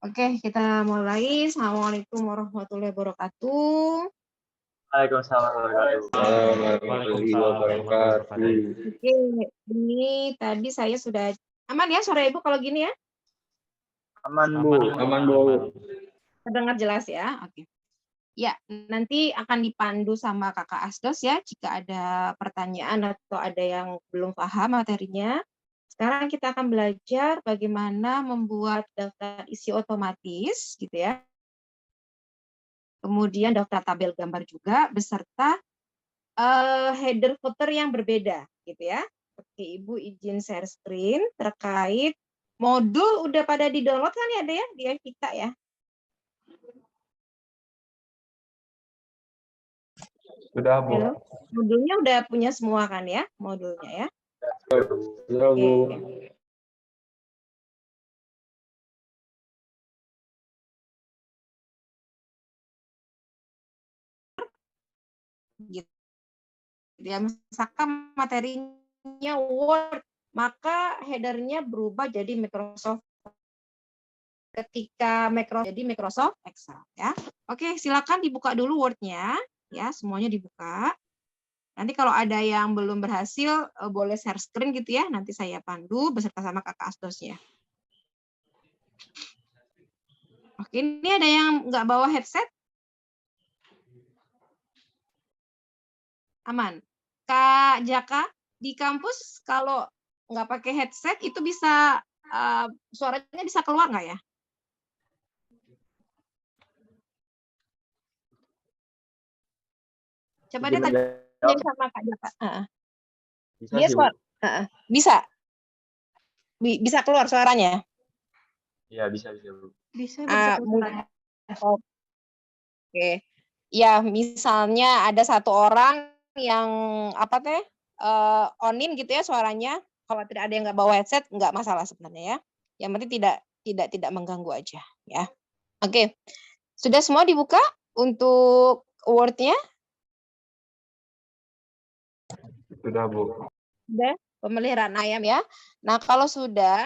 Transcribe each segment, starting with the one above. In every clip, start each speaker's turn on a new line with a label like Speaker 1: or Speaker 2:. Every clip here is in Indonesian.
Speaker 1: Oke, kita mulai. Assalamualaikum warahmatullahi wabarakatuh.
Speaker 2: Waalaikumsalam warahmatullahi wabarakatuh.
Speaker 1: Oke, ini tadi saya sudah aman ya suara Ibu kalau gini ya?
Speaker 2: Aman Bu.
Speaker 1: Terdengar jelas ya? Oke. Ya, nanti akan dipandu sama Kakak Asdos ya jika ada pertanyaan atau ada yang belum paham materinya. Sekarang kita akan belajar bagaimana membuat daftar isi otomatis gitu ya. Kemudian daftar tabel gambar juga beserta header footer yang berbeda gitu ya. Oke, Ibu izin share screen terkait modul udah pada di-download kan ya, ada ya di Evita ya?
Speaker 2: Sudah Bu.
Speaker 1: Halo. Modulnya udah punya semua kan ya? Modulnya ya.
Speaker 2: Sudah Bu.
Speaker 1: Gitu ya, misalkan materinya Word, maka headernya berubah jadi Microsoft. Ketika Microsoft Excel ya. Oke, silakan dibuka dulu Word-nya ya, semuanya dibuka. Nanti kalau ada yang belum berhasil boleh share screen gitu ya, nanti saya pandu beserta sama Kakak Asdosnya. Oke, ini ada yang nggak bawa headset? Aman. Kak Jaka, di kampus kalau nggak pakai headset itu bisa suaranya bisa keluar nggak ya? Coba deh tanya sama Kak Jaka.
Speaker 2: Bisa
Speaker 1: Dia
Speaker 2: sih, Bu.
Speaker 1: bisa. Bisa keluar suaranya?
Speaker 2: Iya, bisa Bu.
Speaker 1: Bisa keluar. Oke. Ya, misalnya ada satu orang yang apa teh on-in gitu ya suaranya. Kalau tidak ada yang nggak bawa headset, nggak masalah sebenarnya ya. Yang penting tidak mengganggu aja ya. Oke. Sudah semua dibuka untuk Word-nya?
Speaker 2: Sudah Bu.
Speaker 1: Sudah, pemeliharaan ayam ya. Nah, kalau sudah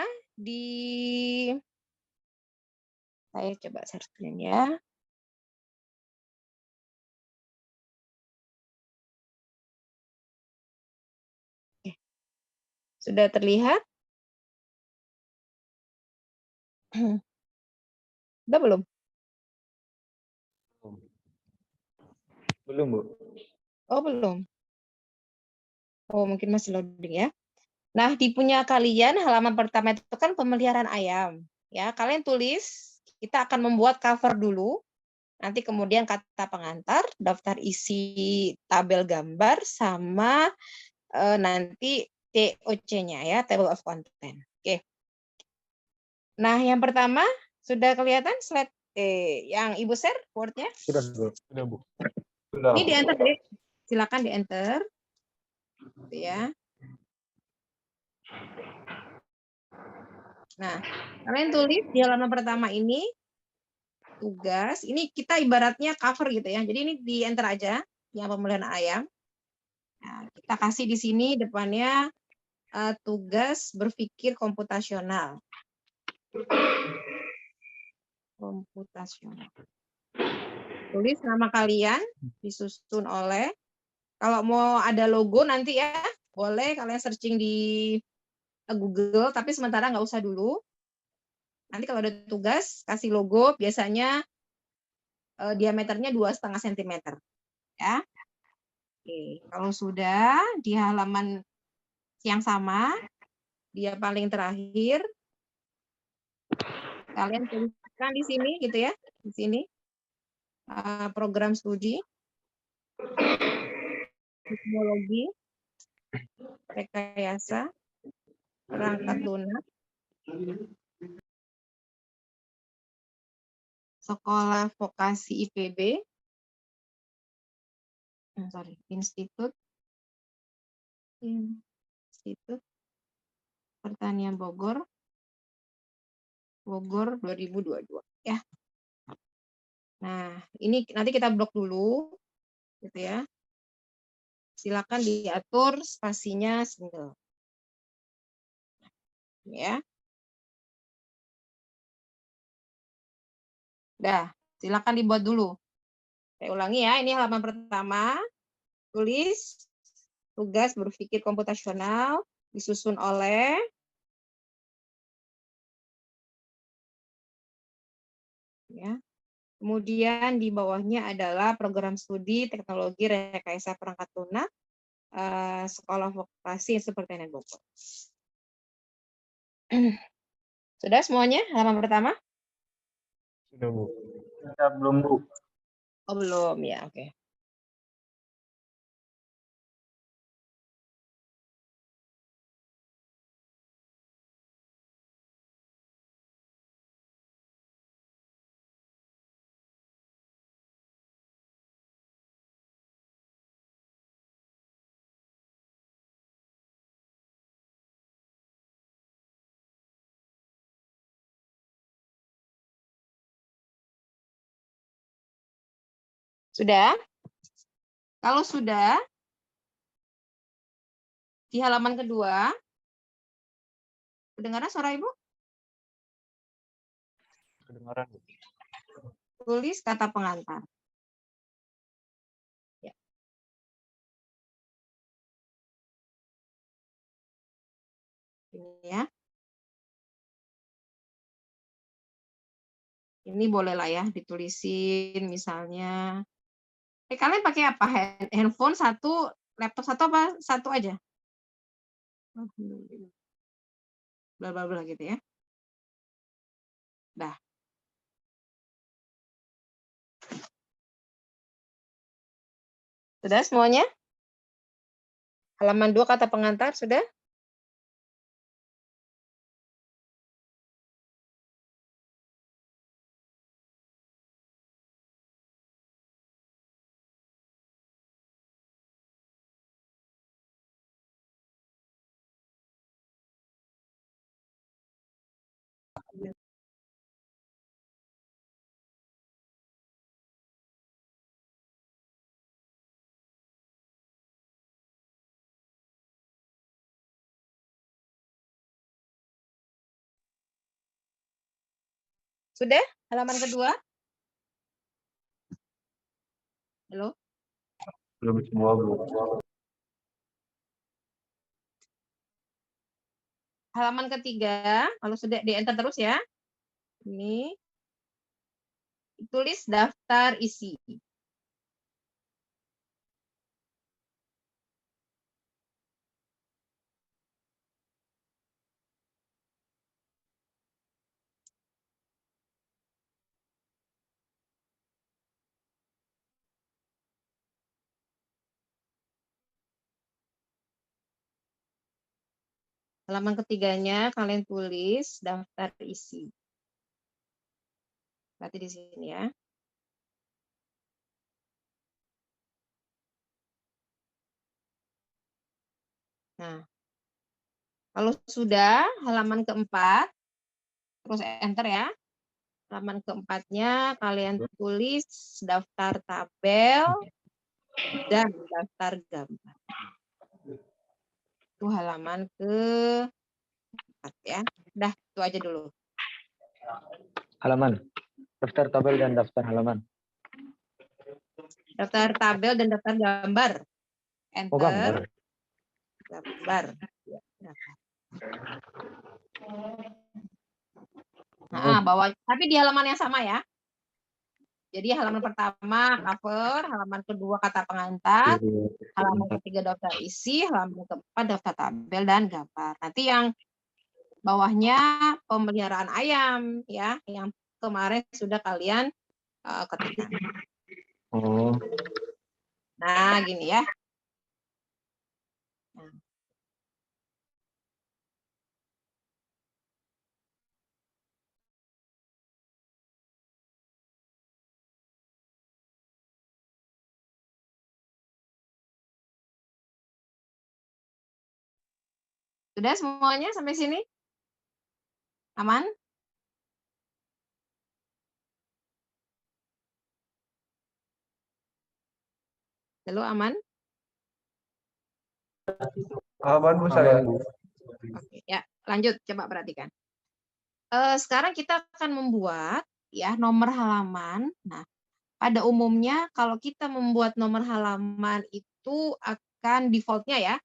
Speaker 1: saya coba share screen ya. Oke. Sudah terlihat? Sudah belum?
Speaker 2: Belum Bu.
Speaker 1: Oh, belum. Oh, mungkin masih loading ya. Nah, di punya kalian halaman pertama itu kan pemeliharaan ayam. Ya, kalian tulis, kita akan membuat cover dulu. Nanti kemudian kata pengantar, daftar isi tabel gambar sama nanti TOC-nya ya, table of content. Oke. Nah, yang pertama sudah kelihatan slide yang Ibu share Word-nya?
Speaker 2: Sudah Bu. Sudah Bu. Sudah.
Speaker 1: Ini di-enter deh. Silakan di-enter. Ya. Nah, kalian tulis di halaman pertama ini tugas. Ini kita ibaratnya cover gitu ya. Jadi ini di-enter aja yang pemeliharaan ayam. Nah, kita kasih di sini depannya tugas berpikir komputasional. Komputasional. Tulis nama kalian, disusun oleh. Kalau mau ada logo nanti ya, boleh kalian searching di Google, tapi sementara nggak usah dulu. Nanti kalau ada tugas, kasih logo, biasanya diameternya 2,5 cm. Ya. Oke, kalau sudah di halaman yang sama, dia paling terakhir, kalian tuliskan di sini gitu ya, di sini program studi, teknologi, rekayasa, perangkat lunak, sekolah vokasi IPB, Institut Pertanian Bogor 2022 ya. Nah, ini nanti kita blok dulu gitu ya. Silakan diatur spasinya single. Ya. Dah, silakan dibuat dulu. Saya ulangi ya, ini halaman pertama. Tulis tugas berpikir komputasional disusun oleh ya. Kemudian di bawahnya adalah program studi teknologi rekayasa perangkat lunak sekolah vokasi seperti yang Bogor. Sudah semuanya halaman pertama?
Speaker 2: Sudah, Bu. Kita belum, Bu.
Speaker 1: Oh, belum ya, oke. Sudah? Kalau sudah, di halaman kedua, kedengaran suara Ibu?
Speaker 2: Kedengaran, Bu.
Speaker 1: Tulis kata pengantar. Ya. Ini ya. Ini bolehlah ya ditulisin misalnya. Kalian pakai apa? Handphone satu, laptop satu apa satu aja? Bla bla bla gitu ya. Dah. Sudah semuanya? Halaman 2 kata pengantar sudah? Sudah? Halaman kedua? Halo?
Speaker 2: Belum semua, Bu.
Speaker 1: Halaman ketiga, kalau sudah di-enter terus ya. Ini tulis daftar isi. Halaman ketiganya kalian tulis daftar isi. Berarti di sini ya. Nah, kalau sudah halaman keempat, terus enter ya. Halaman keempatnya kalian tulis daftar tabel dan daftar gambar. Itu halaman ke-4 ya. Udah, itu aja dulu.
Speaker 2: Halaman. Daftar tabel dan daftar halaman.
Speaker 1: Daftar tabel dan daftar gambar. Enter.
Speaker 2: Oh, gambar.
Speaker 1: Gambar. Ya, daftar. Nah, bawah. Tapi di halaman yang sama ya. Jadi halaman pertama cover, halaman kedua kata pengantar, halaman ketiga daftar isi, halaman keempat daftar tabel dan gambar. Nanti yang bawahnya pemeliharaan ayam ya, yang kemarin sudah kalian ketik.
Speaker 2: Oh.
Speaker 1: Nah, gini ya. Nah. Sudah semuanya sampai sini? Aman? Lalu aman?
Speaker 2: Aman, Bu, saya.
Speaker 1: Oke, ya. Lanjut, coba perhatikan. Sekarang kita akan membuat ya nomor halaman. Nah, pada umumnya kalau kita membuat nomor halaman itu akan default-nya ya,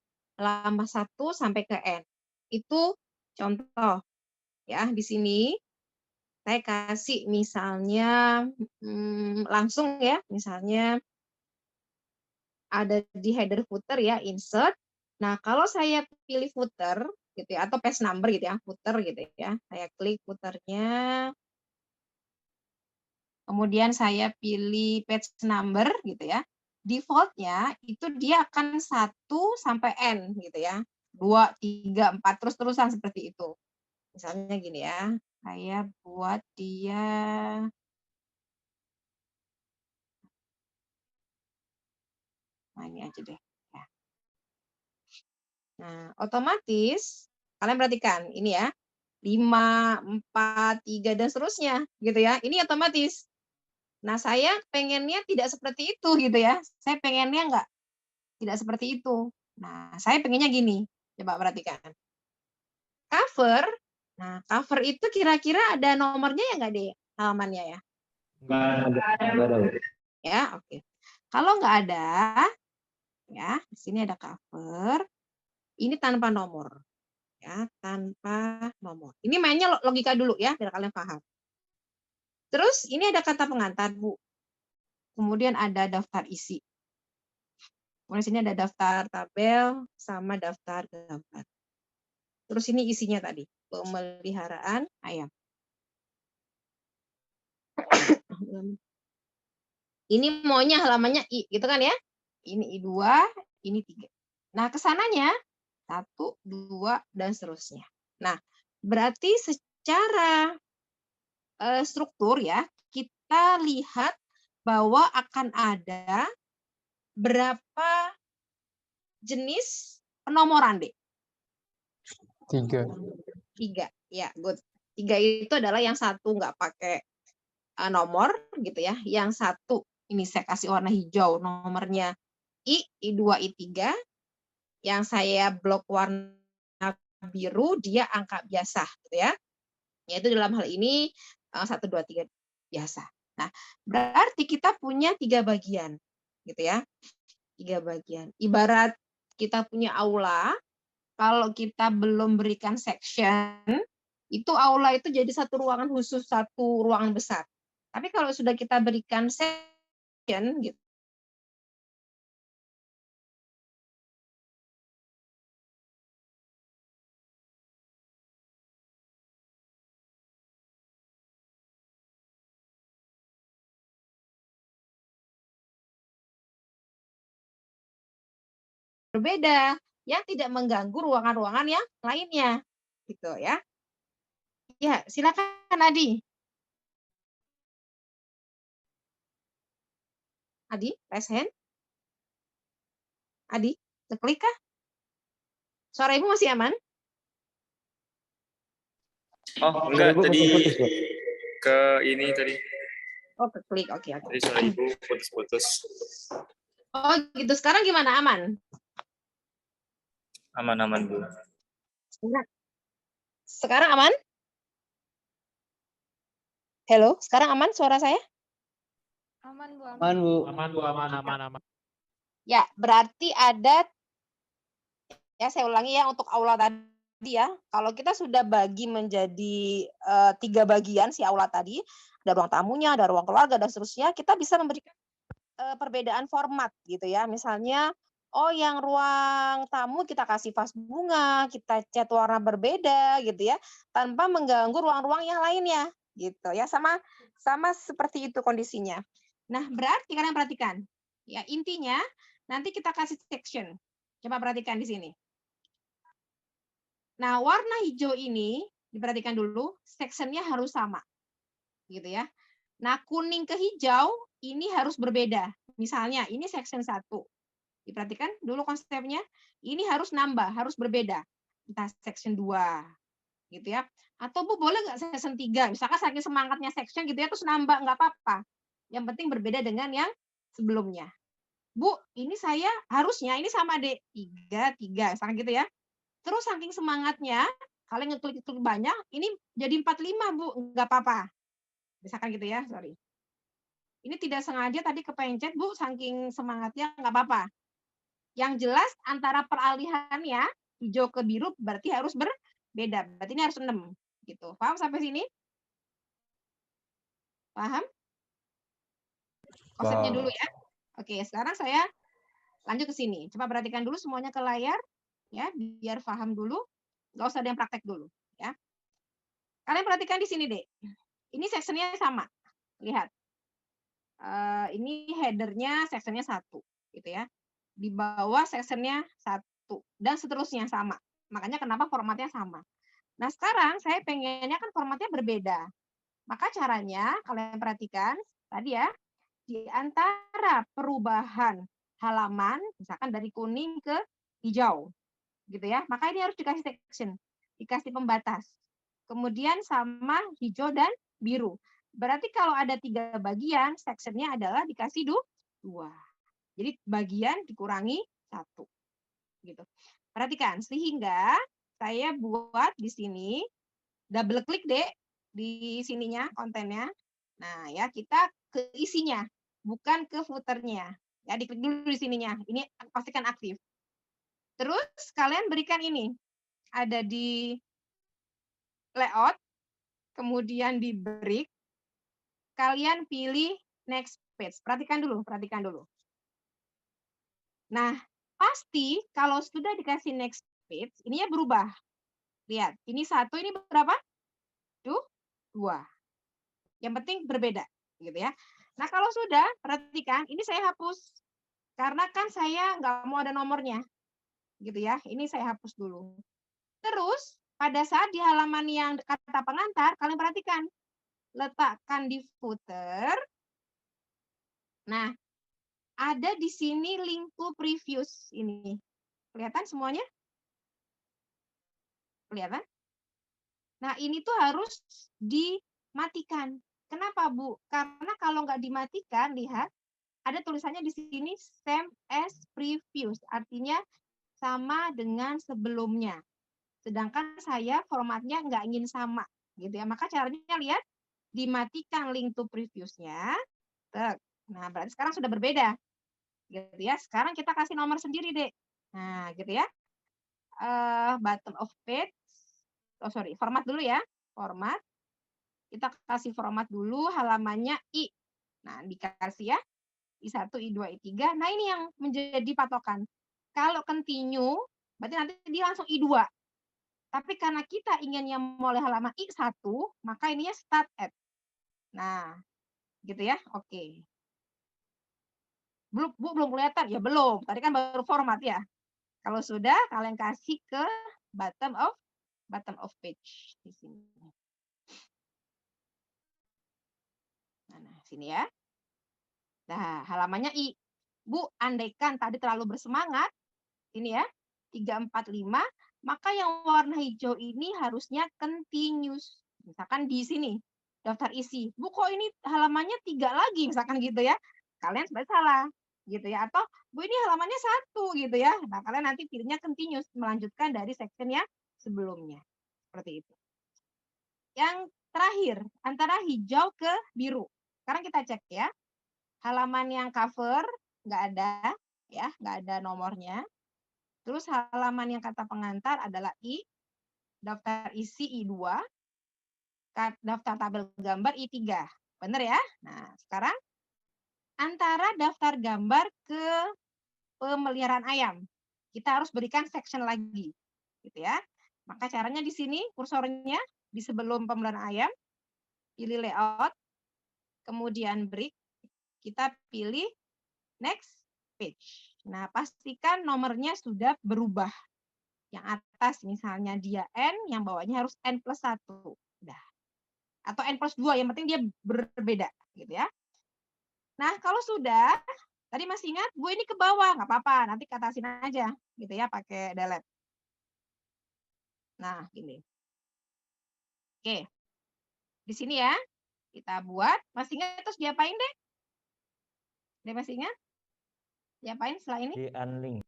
Speaker 1: halaman 1 sampai ke N. Itu contoh ya, di sini saya kasih misalnya langsung ya, misalnya ada di header footer ya, insert. Nah, kalau saya pilih footer gitu ya, atau page number gitu ya, footer gitu ya. Saya klik footernya, kemudian saya pilih page number gitu ya. Default-nya itu dia akan 1 sampai N gitu ya. 2, 3, 4, terus-terusan seperti itu. Misalnya gini ya, saya buat dia ini aja deh. Ya. Nah, otomatis kalian perhatikan ini ya, 5, 4, 3 dan seterusnya gitu ya. Ini otomatis. Nah, saya pengennya tidak seperti itu gitu ya. Saya pengennya tidak seperti itu. Nah, saya pengennya gini. Coba perhatikan. Cover. Nah, cover itu kira-kira ada nomornya ya nggak deh halamannya ya?
Speaker 2: Enggak ada.
Speaker 1: Ya, oke. Kalau nggak ada, ya di sini ada cover. Ini tanpa nomor. Ya, tanpa nomor. Ini mainnya logika dulu ya, biar kalian paham. Terus ini ada kata pengantar, Bu. Kemudian ada daftar isi. Kemudian sini ada daftar tabel sama daftar gambar. Terus ini isinya tadi, pemeliharaan ayam. Ini maunya halamannya I, gitu kan ya? Ini I2, ini 3. Nah, kesananya 1, 2, dan seterusnya. Nah, berarti secara struktur ya, kita lihat bahwa akan ada berapa jenis penomoran, Dek?
Speaker 2: 3.
Speaker 1: 3. Ya, good. 3 itu adalah yang satu nggak pakai nomor gitu ya. Yang satu ini saya kasih warna hijau, nomornya I2, I3. Yang saya blok warna biru, dia angka biasa gitu ya. Yaitu dalam hal ini 1, 2, 3 biasa. Nah, berarti kita punya 3 bagian gitu ya. 3 bagian. Ibarat kita punya aula, kalau kita belum berikan section, itu aula itu jadi satu ruangan khusus, satu ruangan besar. Tapi kalau sudah kita berikan section gitu, berbeda yang tidak mengganggu ruangan-ruangan yang lainnya. Gitu ya. Ya, silakan Adi. Adi, raise hand. Adi, klik kah? Suara Ibu masih aman?
Speaker 3: Oh, enggak, tadi ke ini tadi.
Speaker 1: Oh, klik. Oke.
Speaker 3: Tadi suara Ibu putus-putus.
Speaker 1: Oh, gitu. Sekarang gimana? Aman?
Speaker 3: Aman-aman, Bu.
Speaker 1: Sekarang aman? Halo, sekarang aman suara saya?
Speaker 4: Aman, Bu.
Speaker 2: Aman, Bu.
Speaker 4: Aman.
Speaker 1: Ya, berarti ada, ya saya ulangi ya untuk aula tadi ya. Kalau kita sudah bagi menjadi 3 bagian si aula tadi, ada ruang tamunya, ada ruang keluarga, dan seterusnya, kita bisa memberikan perbedaan format gitu ya. Misalnya, oh yang ruang tamu kita kasih vas bunga, kita cat warna berbeda gitu ya, tanpa mengganggu ruang-ruang yang lainnya gitu ya. Sama seperti itu kondisinya. Nah, berarti kalian perhatikan. Ya, intinya nanti kita kasih section. Coba perhatikan di sini. Nah, warna hijau ini diperhatikan dulu, sectionnya harus sama. Gitu ya. Nah, kuning ke hijau ini harus berbeda. Misalnya, ini section 1. Diperhatikan dulu konsepnya. Ini harus nambah, harus berbeda. Entah section 2. Gitu ya. Atau Bu, boleh nggak section 3? Misalkan saking semangatnya section gitu ya, terus nambah, nggak apa-apa. Yang penting berbeda dengan yang sebelumnya. Bu, ini saya harusnya ini sama deh. 3, 3. Misalkan gitu ya. Terus saking semangatnya, Kalian ngeklik banyak, ini jadi 45, Bu, nggak apa-apa. Misalkan gitu ya, sorry. Ini tidak sengaja tadi kepencet, Bu, saking semangatnya, nggak apa-apa. Yang jelas antara peralihannya hijau ke biru berarti harus berbeda. Berarti ini harus 6 gitu. Paham sampai sini? Paham? Konsepnya dulu ya. Oke, sekarang saya lanjut ke sini. Coba perhatikan dulu semuanya ke layar ya, biar paham dulu. Nggak usah ada yang praktek dulu ya. Kalian perhatikan di sini, Dek. Ini sectionnya sama. Lihat. Ini headernya sectionnya 1 gitu ya. Di bawah sectionnya 1 dan seterusnya sama. Makanya kenapa formatnya sama. Nah, sekarang saya pengennya kan formatnya berbeda. Maka caranya kalian perhatikan tadi ya, di antara perubahan halaman, misalkan dari kuning ke hijau, gitu ya. Maka ini harus dikasih section, dikasih pembatas. Kemudian sama hijau dan biru. Berarti kalau ada 3 bagian, sectionnya adalah dikasih 2. Jadi bagian dikurangi 1. Gitu. Perhatikan, sehingga saya buat di sini, double klik deh di sininya kontennya. Nah, ya kita ke isinya, bukan ke footernya. Ya, diklik dulu di sininya. Ini pastikan aktif. Terus kalian berikan ini. Ada di layout, kemudian di break, kalian pilih next page. Perhatikan dulu, perhatikan dulu. Nah, pasti kalau sudah dikasih next page, ininya berubah. Lihat, ini 1, ini berapa? 2. Yang penting berbeda, gitu ya. Nah, kalau sudah, perhatikan, ini saya hapus. Karena kan saya nggak mau ada nomornya, gitu ya. Ini saya hapus dulu. Terus, pada saat di halaman yang kata pengantar, kalian perhatikan. Letakkan di footer. Nah, ada di sini link to previous ini. Kelihatan semuanya? Kelihatan? Nah, ini tuh harus dimatikan. Kenapa, Bu? Karena kalau nggak dimatikan, lihat, ada tulisannya di sini same as previous. Artinya sama dengan sebelumnya. Sedangkan saya formatnya nggak ingin sama. Gitu ya. Maka caranya lihat, dimatikan link to previous-nya. Nah, berarti sekarang sudah berbeda. Gitu ya. Sekarang kita kasih nomor sendiri, Dek. Nah, gitu ya. Bottom of page. Oh, sorry. Format dulu ya. Format. Kita kasih format dulu halamannya I. Nah, dikasih ya. I1, I2, I3. Nah, ini yang menjadi patokan. Kalau continue, berarti nanti dia langsung I2. Tapi karena kita inginnya mulai halaman I1, maka ininya start at. Nah, gitu ya. Oke. Bu, belum kelihatan? Ya belum. Tadi kan baru format ya. Kalau sudah, kalian kasih ke bottom of page di sini. Nah, sini ya. Nah, halamannya I. Bu, andaikan tadi terlalu bersemangat, ini ya, 3, 4, 5, maka yang warna hijau ini harusnya continuous. Misalkan di sini, daftar isi. Bu, kok ini halamannya 3 lagi, misalkan gitu ya. Kalian sebenarnya salah, gitu ya. Atau, Bu, ini halamannya 1, gitu ya. Nah, kalian nanti pilihnya continuous, melanjutkan dari section yang sebelumnya. Seperti itu. Yang terakhir, antara hijau ke biru. Sekarang kita cek ya. Halaman yang cover, nggak ada, ya, nggak ada nomornya. Terus halaman yang kata pengantar adalah I, daftar isi I2, daftar tabel gambar I3. Benar ya? Nah, sekarang antara daftar gambar ke pemeliharaan ayam, kita harus berikan section lagi. Gitu ya. Maka caranya di sini kursornya di sebelum pemeliharaan ayam, pilih layout, kemudian break, kita pilih next page. Nah, pastikan nomornya sudah berubah. Yang atas misalnya dia N, yang bawahnya harus N+1. Udah. Atau N+2, yang penting dia berbeda. Gitu ya. Nah, kalau sudah, tadi masih ingat, Bu ini ke bawah, nggak apa-apa, nanti katasin aja. Gitu ya, pakai delete. Nah, gini. Oke. Di sini ya, kita buat. Masih ingat terus diapain deh? Dia masih ingat? Diapain setelah ini?
Speaker 2: Di unlink.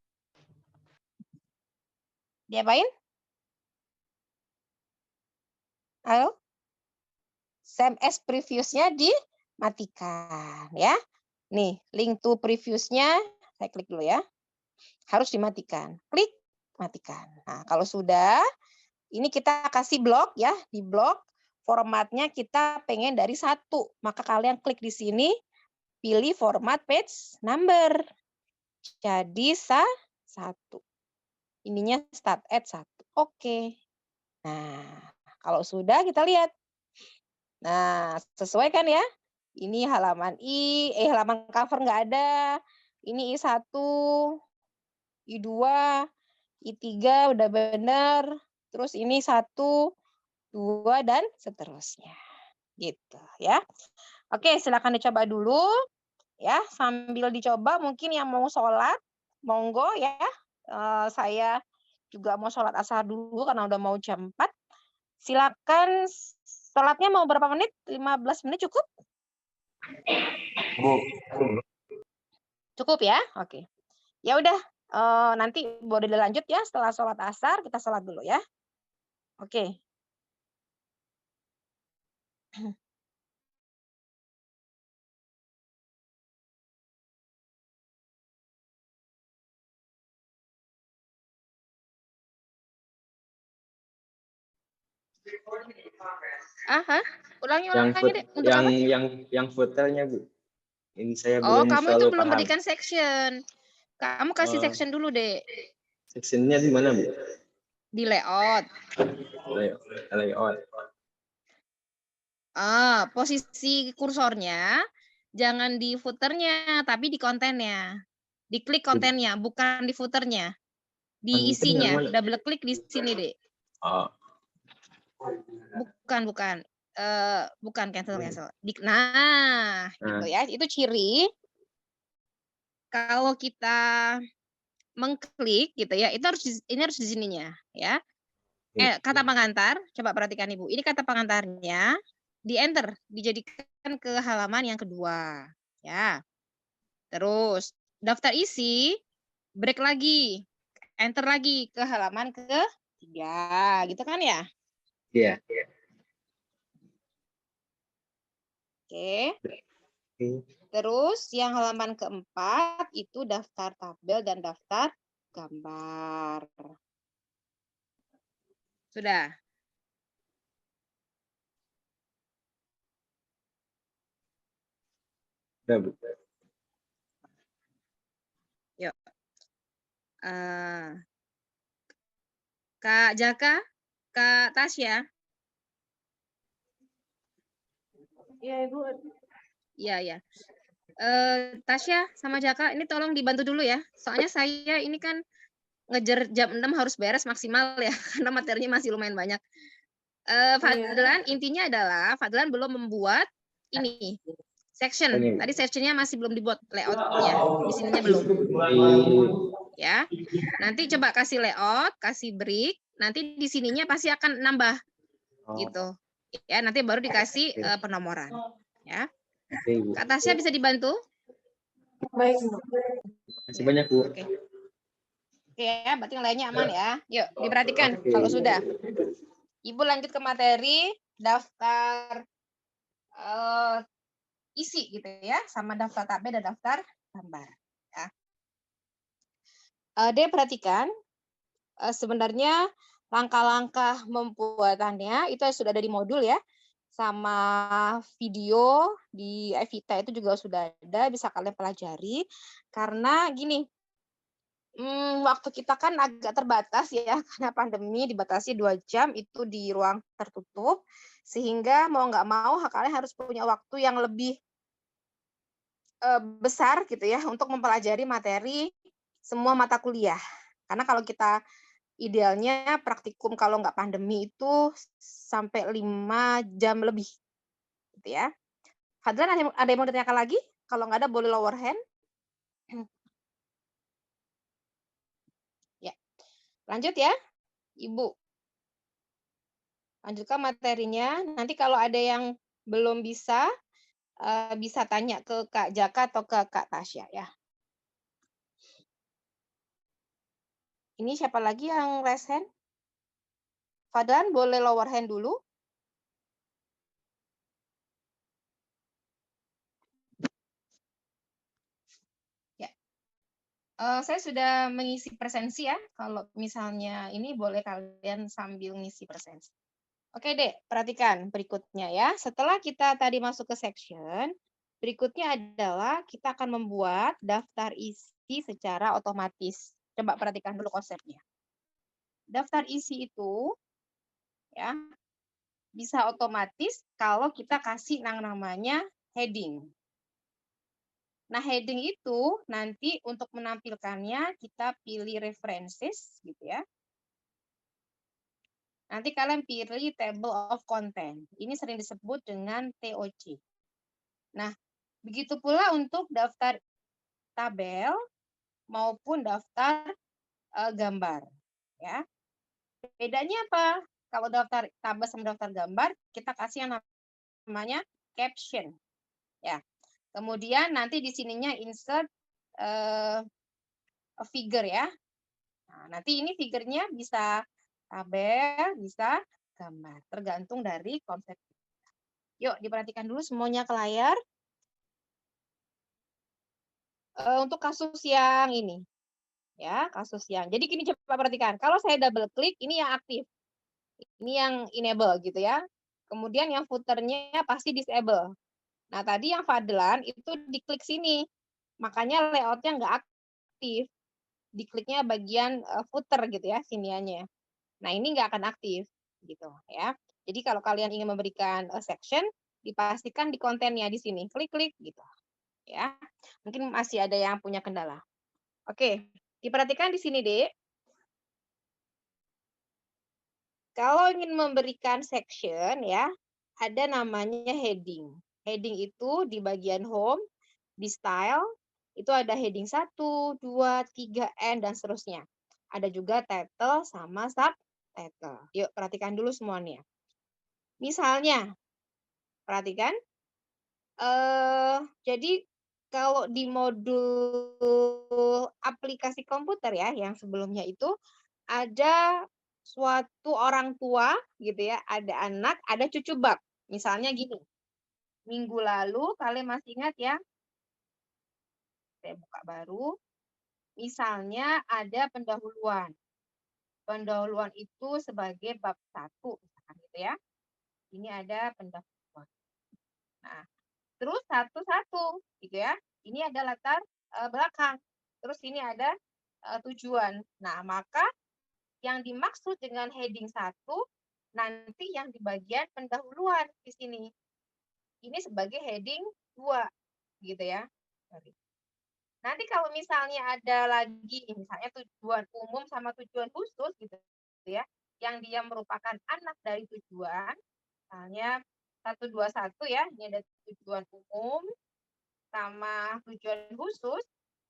Speaker 1: Diapain? Ayo. CMS previews-nya dimatikan ya. Nih, link to previews-nya saya klik dulu ya. Harus dimatikan. Klik, matikan. Nah, kalau sudah, ini kita kasih blok ya. Di blok, formatnya kita pengen dari 1. Maka kalian klik di sini, pilih format page number. Jadi 1. Ininya start at 1. Oke. Nah, kalau sudah kita lihat. Nah, sesuai kan ya? Ini halaman halaman cover nggak ada. Ini I1, I2, I3 udah benar. Terus ini 1, 2, dan seterusnya. Gitu ya. Oke, silakan dicoba dulu. Ya, sambil dicoba mungkin yang mau sholat, monggo ya. Saya juga mau sholat asar dulu karena udah mau jam 4. Silakan, sholatnya mau berapa menit? 15 menit cukup?
Speaker 2: Bu.
Speaker 1: Cukup ya? Oke. Ya udah, nanti boleh dilanjut ya setelah sholat asar, kita sholat dulu ya. Oke. Aha, ulangi deh. Untuk apa?
Speaker 2: Yang footernya Bu. Ini saya
Speaker 1: Oh,
Speaker 2: belum
Speaker 1: kamu itu
Speaker 2: selalu
Speaker 1: belum
Speaker 2: paham.
Speaker 1: berikan section. Kamu kasih section dulu, Dek.
Speaker 2: Sectionnya di mana Bu?
Speaker 1: Di layout.
Speaker 2: Layout.
Speaker 1: Posisi kursornya jangan di footernya, tapi di kontennya. Diklik kontennya, bukan di footernya. Di isinya, double klik di sini, Dek.
Speaker 2: Oh.
Speaker 1: Bukan. Bukan cancel. Nah, gitu ya. Itu ciri kalau kita mengklik gitu ya, itu harus di sininya ya. Kata pengantar, coba perhatikan Ibu. Ini kata pengantarnya di enter, dijadikan ke halaman yang kedua ya. Terus daftar isi, break lagi, enter lagi ke halaman ketiga, gitu kan ya?
Speaker 2: Iya.
Speaker 1: Oke. Terus yang halaman keempat itu daftar tabel dan daftar gambar. Sudah.
Speaker 2: Sudah Bu.
Speaker 1: Yuk. Kak Jaka, Kak Tasya.
Speaker 4: Iya, Ibu.
Speaker 1: Iya. Tasya sama Jaka, ini tolong dibantu dulu ya. Soalnya saya ini kan ngejar jam 6 harus beres maksimal ya, karena materinya masih lumayan banyak. Fadlan, intinya adalah Fadlan belum membuat ini section. Tadi sectionnya masih belum dibuat layoutnya, di sininya belum. Ya, nanti coba kasih layout, kasih break, nanti di sininya pasti akan nambah, gitu. Ya, nanti baru dikasih penomoran. Ya, Kak Tasya bisa dibantu?
Speaker 4: Baik, Bu.
Speaker 2: Terima kasih banyak Bu.
Speaker 1: Oke ya, berarti yang lainnya aman ya. Yuk, diperhatikan kalau sudah. Ibu lanjut ke materi daftar isi gitu ya, sama daftar tabel dan daftar gambar. Ya. Dia perhatikan sebenarnya langkah-langkah membuatannya itu sudah ada di modul ya, sama video di Evita itu juga sudah ada, bisa kalian pelajari. Karena gini, waktu kita kan agak terbatas ya, karena pandemi dibatasi 2 jam itu di ruang tertutup, sehingga mau nggak mau kalian harus punya waktu yang lebih besar gitu ya untuk mempelajari materi semua mata kuliah. Karena kalau kita idealnya praktikum kalau nggak pandemi itu sampai 5 jam lebih gitu ya. Fadlan ada yang mau ditanyakan lagi? Kalau nggak ada boleh lower hand. Ya. Lanjut ya, Ibu. Lanjutkan materinya. Nanti kalau ada yang belum bisa tanya ke Kak Jaka atau ke Kak Tasya ya. Ini siapa lagi yang raise hand? Fadlan boleh lower hand dulu. Saya sudah mengisi presensi ya. Kalau misalnya ini boleh kalian sambil ngisi presensi. Oke, Dek, perhatikan berikutnya ya. Setelah kita tadi masuk ke section, berikutnya adalah kita akan membuat daftar isi secara otomatis. Coba perhatikan dulu konsepnya. Daftar isi itu ya bisa otomatis kalau kita kasih namanya heading. Nah, heading itu nanti untuk menampilkannya kita pilih references gitu ya. Nanti kalian pilih table of content. Ini sering disebut dengan TOC. Nah, begitu pula untuk daftar tabel maupun daftar gambar ya. Bedanya apa? Kalau daftar tabel sama daftar gambar, kita kasih yang namanya caption ya. Kemudian nanti di sininya insert figure ya. Nah, nanti ini figurnya bisa tabel, bisa gambar, tergantung dari konsep. Yuk, diperhatikan dulu semuanya ke layar. Untuk kasus yang ini, ya, kasus yang. Jadi gini, coba perhatikan. Kalau saya double klik, ini yang aktif. Ini yang enable gitu ya. Kemudian yang footernya pasti disable. Nah, tadi yang Fadlan itu diklik sini. Makanya layoutnya nggak aktif. Dikliknya bagian footer gitu ya, siniannya. Nah, ini nggak akan aktif gitu ya. Jadi kalau kalian ingin memberikan section, dipastikan di kontennya di sini. Klik-klik gitu. Ya. Mungkin masih ada yang punya kendala. Oke, diperhatikan di sini, Dek. Kalau ingin memberikan section ya, ada namanya heading. Heading itu di bagian home, di style, itu ada heading 1, 2, 3, N, dan seterusnya. Ada juga title sama subtitle. Yuk, perhatikan dulu semuanya. Misalnya, perhatikan. Jadi, kalau di modul aplikasi komputer ya, yang sebelumnya itu, ada suatu orang tua gitu ya, ada anak, ada cucu bab. Misalnya gini, minggu lalu kalian masih ingat ya, saya buka baru, misalnya ada pendahuluan. Pendahuluan itu sebagai bab 1, misalkan gitu ya. Ini ada pendahuluan. Nah, terus satu-satu gitu ya. Ini ada latar belakang. Terus ini ada tujuan. Nah, maka yang dimaksud dengan heading 1 nanti yang di bagian pendahuluan di sini. Ini sebagai heading 2 gitu ya. Nanti kalau misalnya ada lagi misalnya tujuan umum sama tujuan khusus gitu ya, yang dia merupakan anak dari tujuan, misalnya 121 ya, ini ada tujuan umum sama tujuan khusus,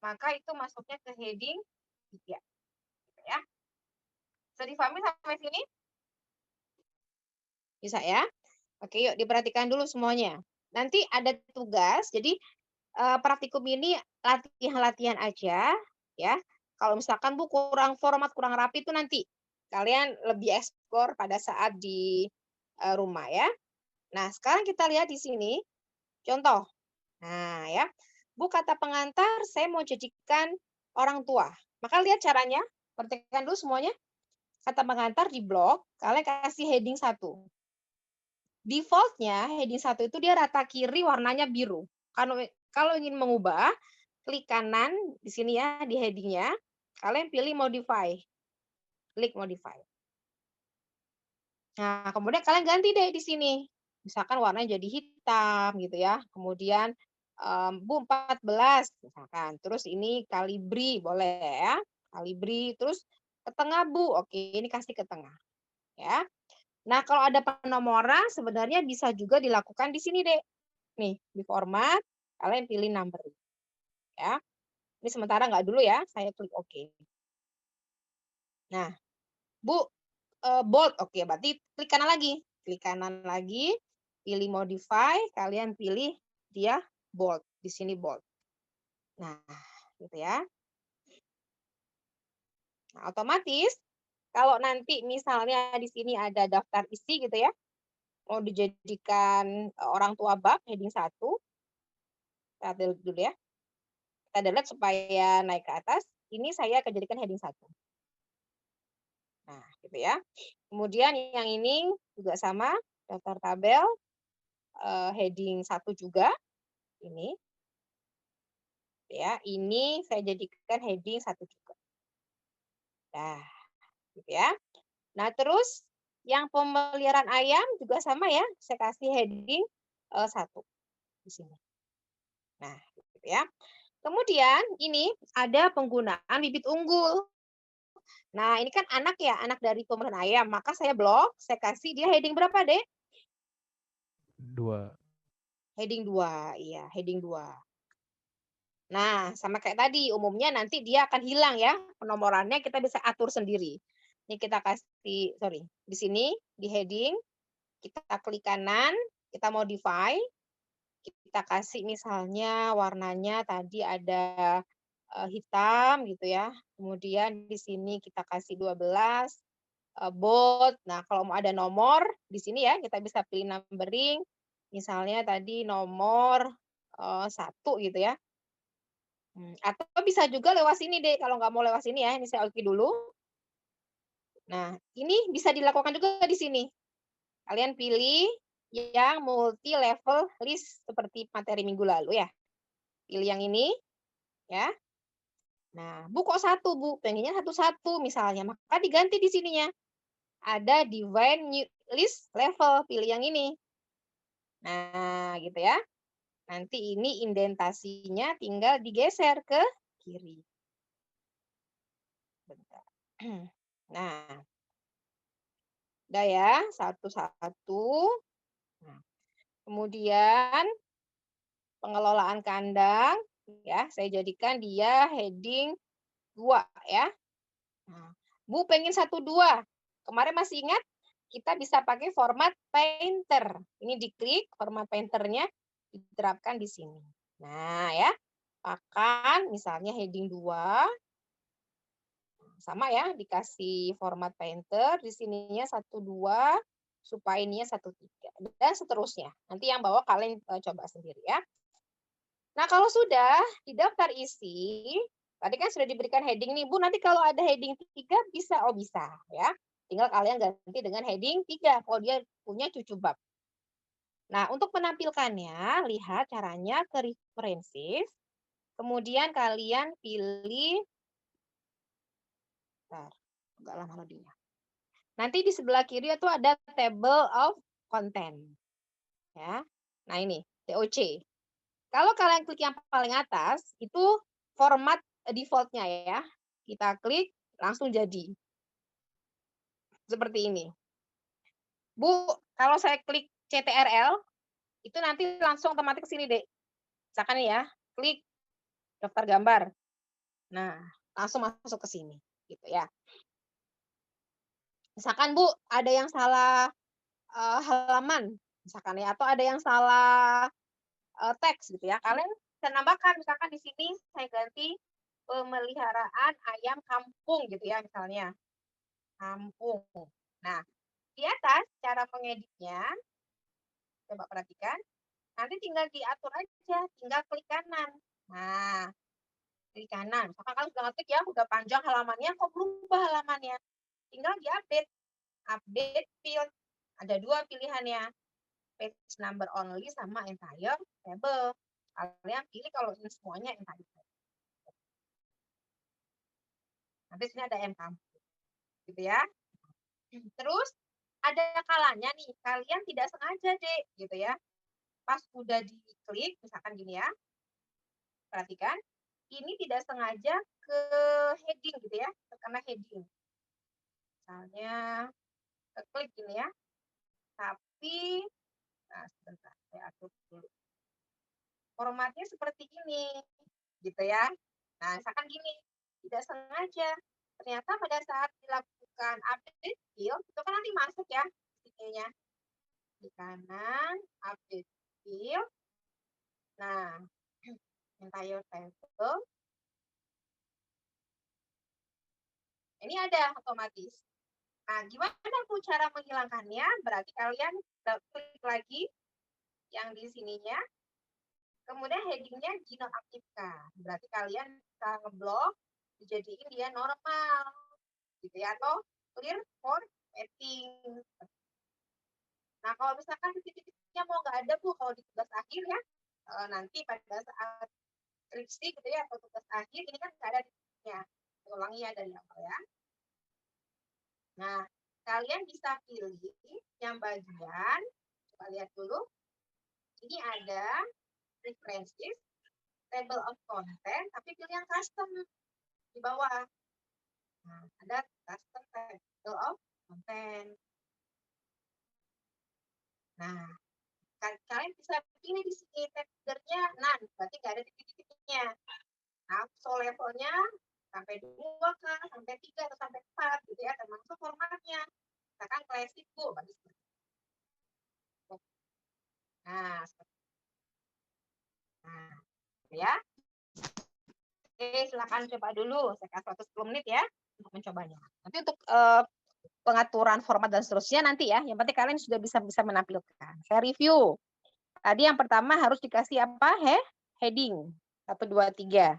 Speaker 1: maka itu masuknya ke heading 3. Gitu ya. Bisa difahami sampai sini? Bisa ya? Oke, yuk diperhatikan dulu semuanya. Nanti ada tugas, jadi praktikum ini latihan-latihan aja ya. Kalau misalkan Bu kurang format, kurang rapi itu nanti kalian lebih eksplor pada saat di rumah ya. Nah, sekarang kita lihat di sini contoh. Nah, ya. Bu kata pengantar saya mau jadikan orang tua. Maka lihat caranya, perhatikan dulu semuanya. Kata pengantar di blog, kalian kasih heading 1. Defaultnya heading 1 itu dia rata kiri warnanya biru. Kalau ingin mengubah, klik kanan di sini ya, di headingnya. Kalian pilih modify. Klik modify. Nah, kemudian kalian ganti deh di sini. Misalkan warnanya jadi hitam gitu ya. Kemudian Bu 14 misalkan. Terus ini kalibri boleh ya. Kalibri terus ke tengah Bu. Oke, ini kasih ke tengah. Ya. Nah, kalau ada penomoran sebenarnya bisa juga dilakukan di sini, Dek. Nih, di format kalian pilih number. Ya. Ini sementara nggak dulu ya, saya klik oke. Nah, Bu bold, oke, berarti klik kanan lagi. Klik kanan lagi, pilih modify, kalian pilih dia bold, di sini bold. Nah, gitu ya. Nah, otomatis kalau nanti misalnya di sini ada daftar isi gitu ya, mau dijadikan orang tua bab heading 1, kita delete dulu ya. Kita delete supaya naik ke atas. Ini saya akan jadikan heading 1. Nah, gitu ya. Kemudian yang ini juga sama, daftar tabel, heading 1 juga, ini. Ya, ini saya jadikan heading 1 juga. Nah, gitu ya. Nah, terus yang pemeliharaan ayam juga sama ya, saya kasih heading 1 di sini. Nah, gitu ya. Kemudian ini ada penggunaan bibit unggul. Nah, ini kan anak ya, anak dari pemeliharaan ayam. Maka saya blok, saya kasih dia heading berapa, Dek?
Speaker 2: 2.
Speaker 1: Heading 2, iya, heading 2. Nah, sama kayak tadi, umumnya nanti dia akan hilang ya, penomorannya kita bisa atur sendiri. Ini kita kasih, sorry, di sini, di heading, kita klik kanan, kita modify, kita kasih misalnya warnanya tadi ada hitam gitu ya. Kemudian di sini kita kasih 12, bold. Nah, kalau mau ada nomor, di sini ya kita bisa pilih numbering, misalnya tadi nomor 1 gitu ya. Atau bisa juga lewat sini deh, kalau nggak mau lewat sini ya, ini saya oke dulu. Nah, ini bisa dilakukan juga di sini. Kalian pilih yang multi level list seperti materi minggu lalu ya. Pilih yang ini, ya. Nah, Bu kok 1, Bu? Pengennya 1-1 misalnya, maka diganti di sininya. Ada divide new list level, pilih yang ini. Nah, gitu ya. Nanti ini indentasinya tinggal digeser ke kiri. Bentar. Nah, udah ya, 1-1. Nah, kemudian pengelolaan kandang, ya, saya jadikan dia heading 2 ya. Nah, Bu pengen 1-2. Kemarin masih ingat? Kita bisa pakai format painter. Ini diklik, format painternya diterapkan di sini. Nah ya, akan misalnya heading 2, sama ya, dikasih format painter, di sininya 1-2, supaya ininya 1-3, dan seterusnya. Nanti yang bawah kalian coba sendiri ya. Nah kalau sudah di daftar isi, tadi kan sudah diberikan heading nih, Bu, nanti kalau ada heading 3 bisa, oh bisa ya. Tinggal kalian ganti dengan heading 3 kalau dia punya cucu bab. Nah, untuk menampilkannya, lihat caranya ke references, kemudian kalian pilih, bentar, agak lama loadingnya. Nanti di sebelah kiri itu ada table of content. Ya. Nah ini, TOC. Kalau kalian klik yang paling atas, itu format default-nya ya. Kita klik, langsung jadi. Seperti ini. Bu, kalau saya klik CTRL, itu nanti langsung otomatis ke sini, Dek. Misalkan ya, klik daftar gambar. Nah, langsung masuk ke sini, gitu ya. Misalkan Bu, ada yang salah halaman, misalkan ya, atau ada yang salah teks gitu ya. Kalian bisa nambahkan, misalkan di sini saya ganti pemeliharaan ayam kampung gitu ya, misalnya. Kampung. Nah, di atas cara mengeditnya, coba perhatikan, nanti tinggal diatur aja, tinggal klik kanan. Nah, klik kanan. Misalkan kalian sudah ngetik ya, udah panjang halamannya, kok berubah halamannya. Tinggal diupdate. Update field. Ada 2 pilihannya. Page number only sama entire table. Kalian pilih kalau ini semuanya entire table. Nanti sini ada M kampung. Gitu ya. Terus ada kalanya nih, kalian tidak sengaja deh, gitu ya. Pas udah diklik, misalkan gini ya. Perhatikan, ini tidak sengaja ke heading gitu ya, terkena heading. Misalnya klik gini ya. Tapi nah sebentar, saya atur dulu. Formatnya seperti ini, gitu ya. Nah, misalkan gini, tidak sengaja. Ternyata pada saat dilakukan update field, itu kan nanti masuk ya, titiknya. Di kanan, update field. Nah, entire table. Ini ada otomatis. Nah, gimana Bu cara menghilangkannya? Berarti kalian klik lagi yang di sininya. Kemudian headingnya dinonaktifkan. Berarti kalian bisa ngeblok dijadiin dia normal, gitu ya, atau clear formatting. Nah, kalau misalkan titik-titiknya mau nggak ada Bu, kalau di tugas akhir ya, nanti pada saat skripsi gitu ya, atau tugas akhir, ini kan nggak ada titiknya. Ulangi ya dari awal ya. Nah, kalian bisa pilih yang bagian, coba lihat dulu, ini ada references, table of content, tapi pilih yang custom di bawah. Nah, ada custom table of content. Nah, kalian bisa pilih di sini texture-nya none, berarti nggak ada titik-titiknya. Nah, so levelnya sampai 2 kah, sampai 3 atau sampai 4 gitu ya, termasuk formatnya. Misalkan classic Bu, bagus. Nah, ya. Oke, silakan coba dulu. Saya kasih waktu 10 menit ya untuk mencobanya. Nanti untuk pengaturan format dan seterusnya nanti ya. Yang penting kalian sudah bisa menampilkan. Saya review. Tadi yang pertama harus dikasih apa? Heading 1, 2, 3.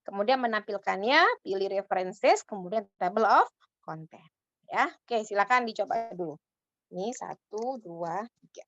Speaker 1: Kemudian menampilkannya, pilih references, kemudian table of content. Ya, oke, silakan dicoba dulu. Ini 1, 2, 3.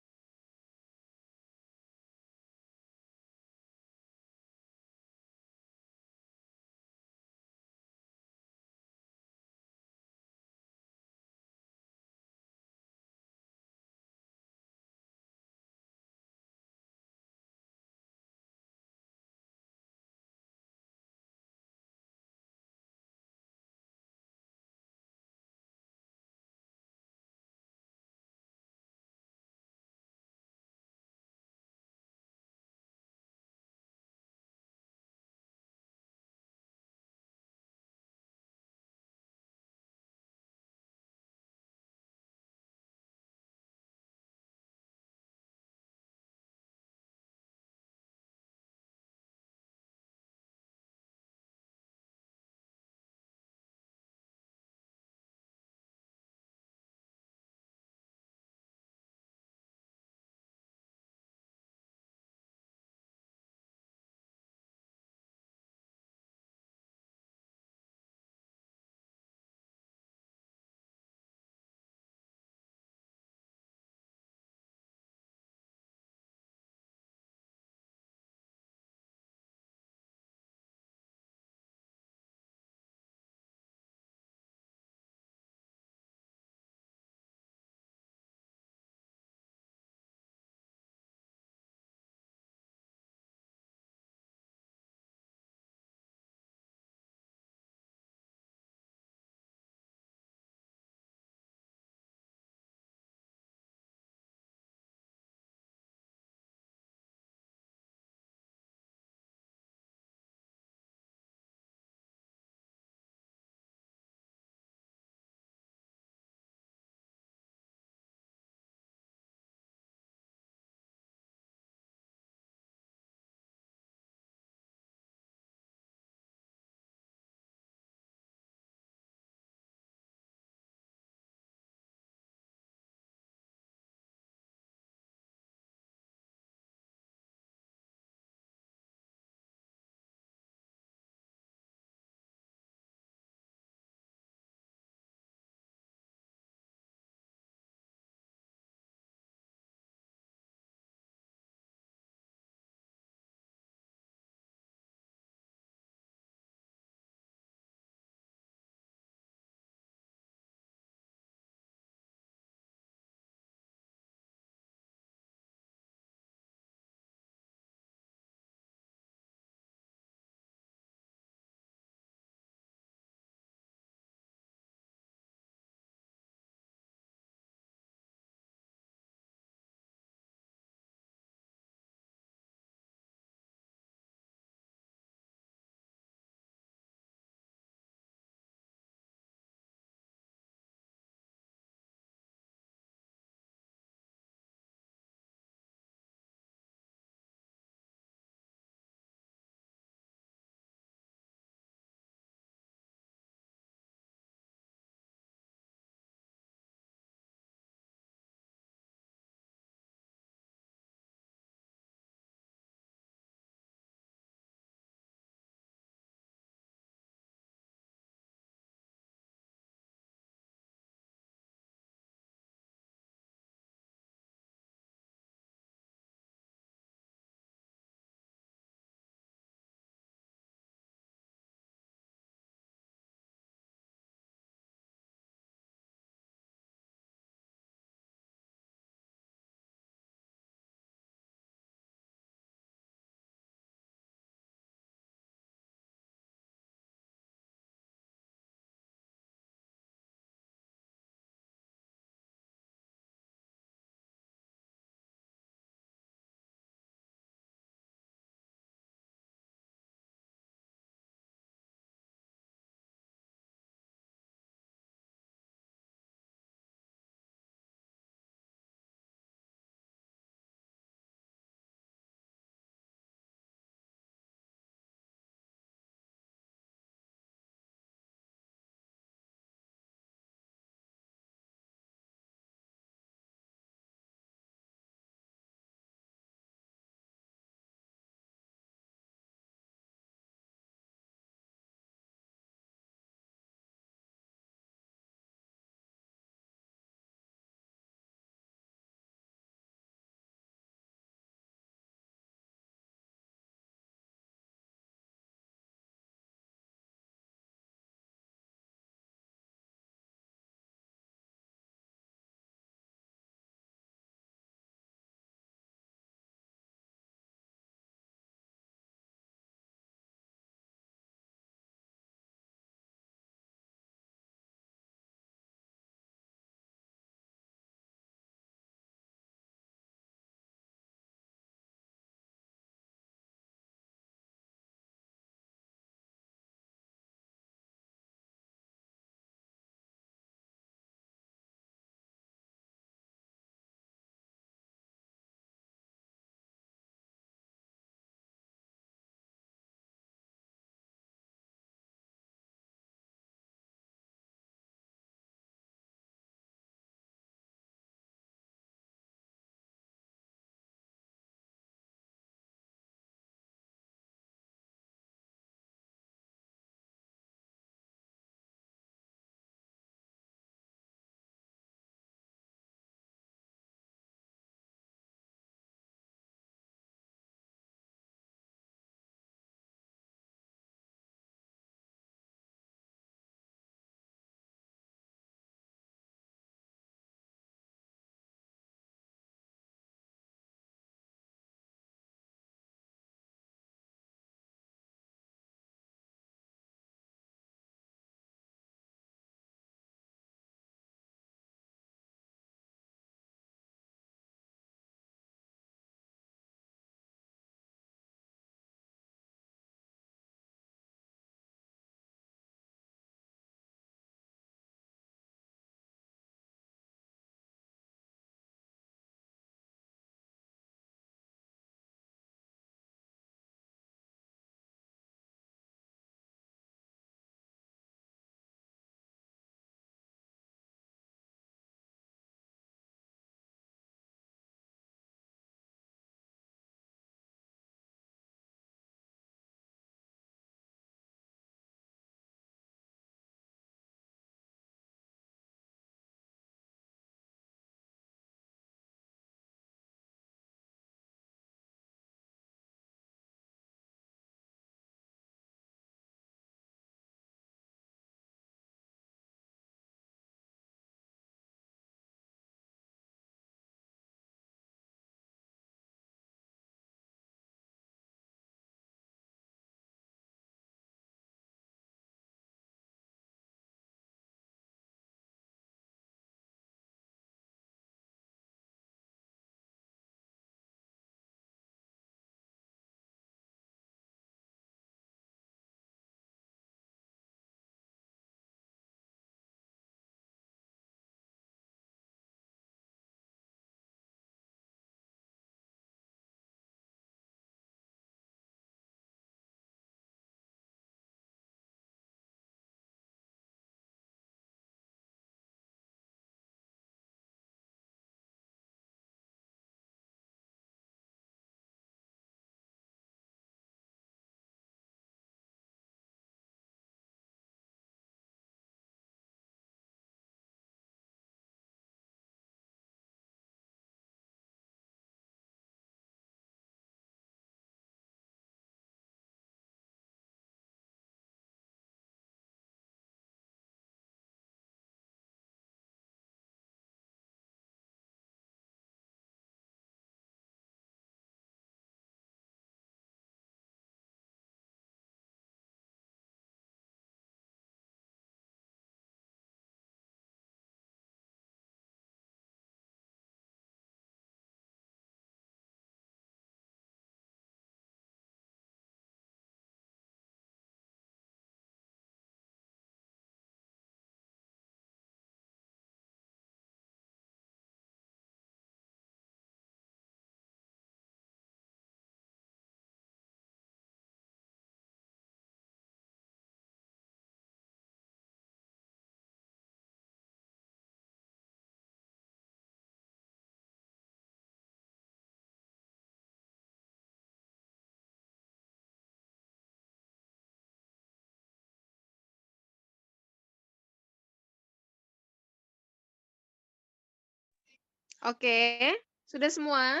Speaker 1: Oke, sudah semua?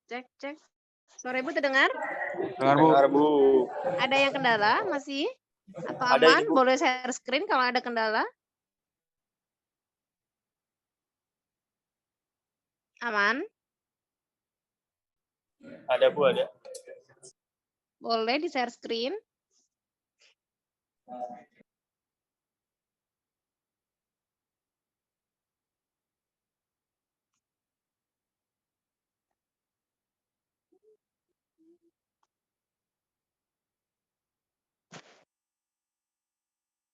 Speaker 1: Cek, cek. Suara Ibu terdengar?
Speaker 2: Dengar, Bu.
Speaker 3: Dengar, Bu.
Speaker 1: Ada yang kendala masih? Atau
Speaker 3: Ada
Speaker 1: aman?
Speaker 3: ini, Bu.
Speaker 1: Boleh share screen kalau ada kendala? Aman?
Speaker 3: Ada, Bu, ada.
Speaker 1: Boleh di share screen?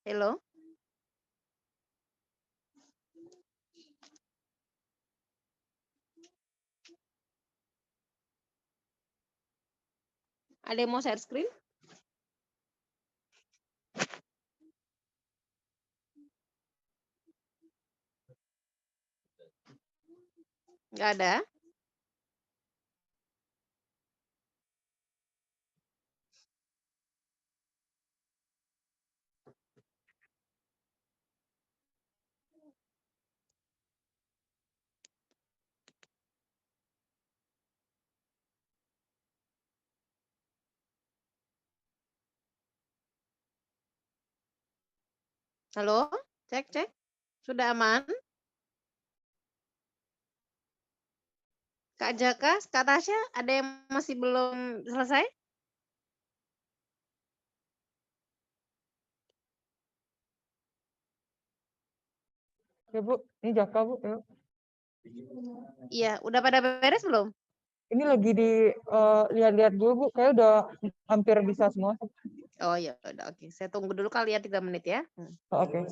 Speaker 1: Halo? Ada yang mau share screen? Nggak ada? Halo? Cek, cek. Sudah aman? Kak Jaka, Kak Tasya, ada yang masih belum selesai?
Speaker 5: Ya Bu, ini Jaka Bu. Ya.
Speaker 1: Iya, udah pada beres belum?
Speaker 5: Ini lagi di lihat-lihat dulu Bu, kayak udah hampir bisa semua.
Speaker 1: Oh ya udah oke. Saya tunggu dulu kali ya 3 menit ya.
Speaker 5: Oh, oke.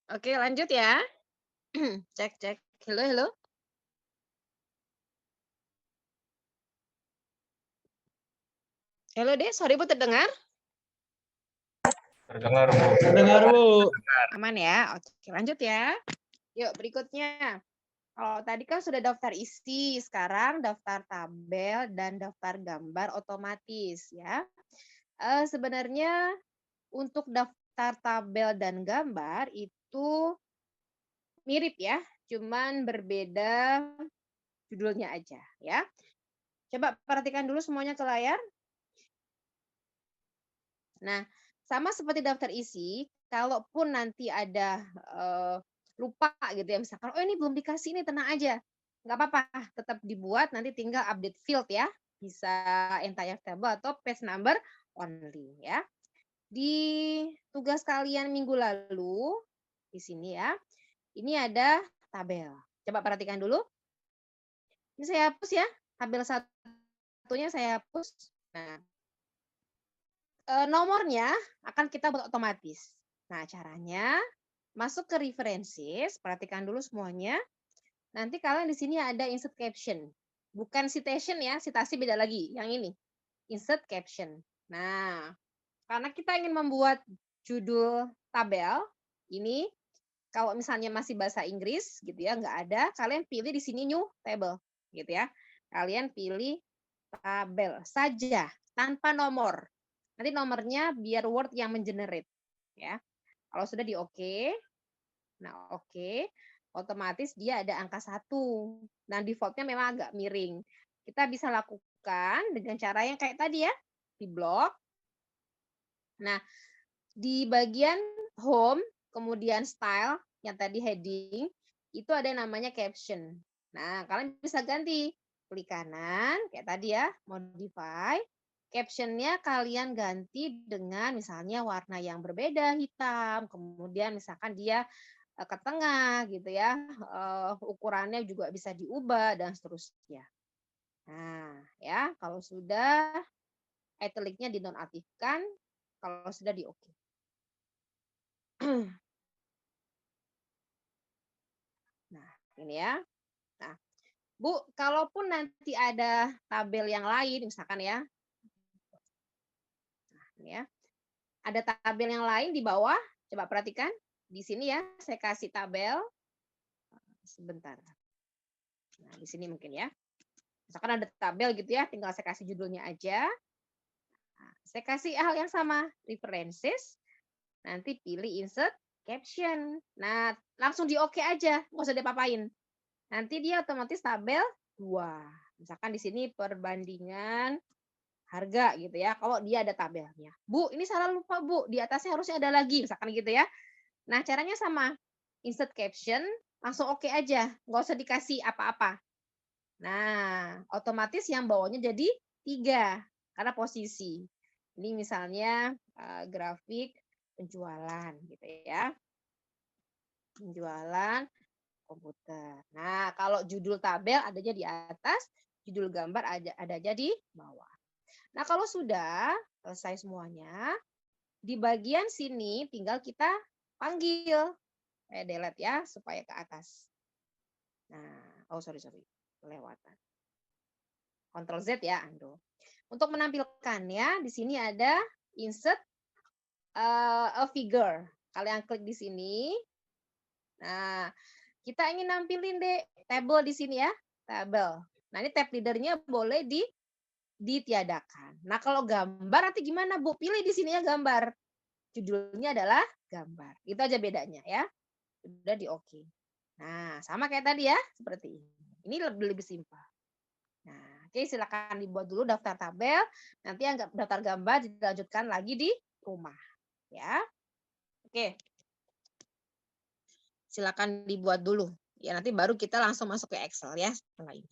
Speaker 1: Oke, lanjut ya. Cek cek. Halo halo. Halo Dek, sorry Bu terdengar?
Speaker 2: Terdengar, Bu.
Speaker 6: Dengar, Bu.
Speaker 1: Aman ya? Oke, lanjut ya. Yuk berikutnya. Kalau tadi kan sudah daftar isi, sekarang daftar tabel dan daftar gambar otomatis ya. Sebenarnya untuk daftar tabel dan gambar itu mirip ya, cuman berbeda judulnya aja ya. Coba perhatikan dulu semuanya ke layar. Nah, sama seperti daftar isi, kalaupun nanti ada lupa gitu ya, misalkan, oh ini belum dikasih ini, tenang aja, nggak apa-apa, tetap dibuat, nanti tinggal update field ya, bisa entire table atau page number only ya. Di tugas kalian minggu lalu, di sini ya, ini ada tabel. Coba perhatikan dulu. Ini saya hapus ya, tabel satunya saya hapus. Nah, nomornya akan kita buat otomatis. Nah, caranya masuk ke references, perhatikan dulu semuanya. Nanti kalian di sini ada insert caption. Bukan citation ya, citasi beda lagi. Yang ini, insert caption. Nah, karena kita ingin membuat judul tabel, ini kalau misalnya masih bahasa Inggris gitu ya, nggak ada, kalian pilih di sini new table gitu ya. Kalian pilih tabel saja tanpa nomor. Nanti nomornya biar Word yang mengenerate ya. Kalau sudah di oke, nah oke, otomatis dia ada angka 1. Nah, defaultnya memang agak miring. Kita bisa lakukan dengan cara yang kayak tadi ya, di blok. Nah, di bagian home, kemudian style, yang tadi heading, itu ada yang namanya caption. Nah, kalian bisa ganti. Klik kanan, kayak tadi ya, modify. Captionnya kalian ganti dengan misalnya warna yang berbeda, hitam. Kemudian misalkan dia ke tengah gitu ya. Ukurannya juga bisa diubah dan seterusnya. Nah, ya, kalau sudah italicnya dinonaktifkan, kalau sudah di oke. Nah, ini ya. Nah, Bu, kalaupun nanti ada tabel yang lain, misalkan ya. Nah, ini ya. Ada tabel yang lain di bawah, coba perhatikan. Di sini ya, saya kasih tabel. Sebentar. Nah, di sini mungkin ya. Misalkan ada tabel gitu ya, tinggal saya kasih judulnya aja. Nah, saya kasih hal yang sama, references. Nanti pilih insert caption. Nah, langsung di oke aja, nggak usah diapa-apain. Nanti dia otomatis tabel 2. Misalkan di sini perbandingan harga gitu ya. Kalau dia ada tabelnya. Bu, ini salah lupa Bu. Di atasnya harusnya ada lagi. Misalkan gitu ya. Nah, caranya sama. Insert caption, langsung oke aja. Nggak usah dikasih apa-apa. Nah, otomatis yang bawahnya jadi 3. Karena posisi. Ini misalnya grafik penjualan gitu ya. Penjualan komputer. Nah, kalau judul tabel adanya di atas, judul gambar ada aja di bawah. Nah, kalau sudah selesai semuanya, di bagian sini tinggal kita panggil. Delete ya, supaya ke atas. Nah, oh sorry, kelewatan. Ctrl Z ya, undo. Untuk menampilkannya, di sini ada insert a figure. Kalian klik di sini. Nah, kita ingin nampilin deh table di sini ya, table. Nah, ini tab leadernya boleh ditiadakan. Nah, kalau gambar nanti gimana Bu? Pilih di sini ya gambar. Judulnya adalah gambar. Itu aja bedanya ya. Sudah di oke. Nah, sama kayak tadi ya, seperti ini. Ini lebih simpel. Nah, oke, silakan dibuat dulu daftar tabel. Nanti yang daftar gambar dilanjutkan lagi di rumah. Ya. Oke. Silakan dibuat dulu. Ya, nanti baru kita langsung masuk ke Excel ya setelah ini.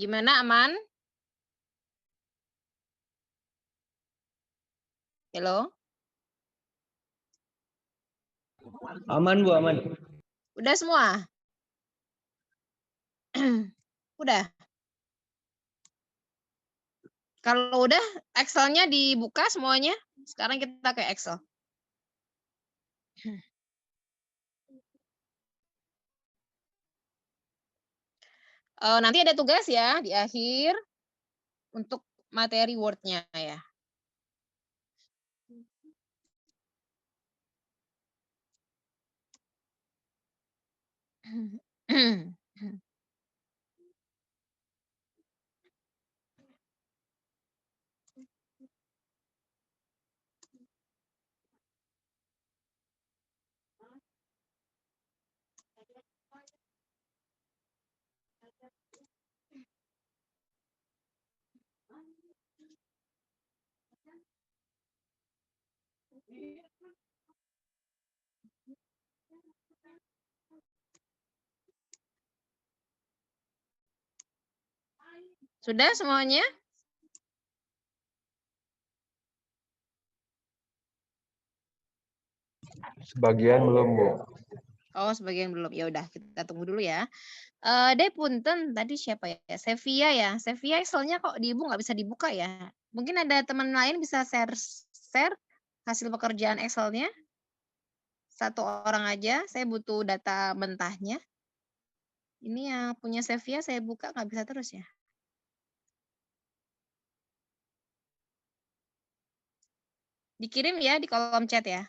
Speaker 1: Gimana, aman? Halo?
Speaker 2: Aman, Bu, aman.
Speaker 1: Udah semua? Udah? Kalau udah, Excel-nya dibuka semuanya. Sekarang kita ke Excel. Nanti ada tugas ya di akhir untuk materi Word-nya ya. Sudah semuanya?
Speaker 2: Sebagian belum, Bu.
Speaker 1: Oh, sebagian belum. Ya udah, kita tunggu dulu ya. Punten, tadi siapa ya? Sevia ya. Sevia Excel-nya kok di Ibu nggak bisa dibuka ya? Mungkin ada teman lain bisa share hasil pekerjaan Excel-nya? Satu orang aja, saya butuh data mentahnya. Ini yang punya Sevia saya buka nggak bisa terus ya? Dikirim ya di kolom chat ya.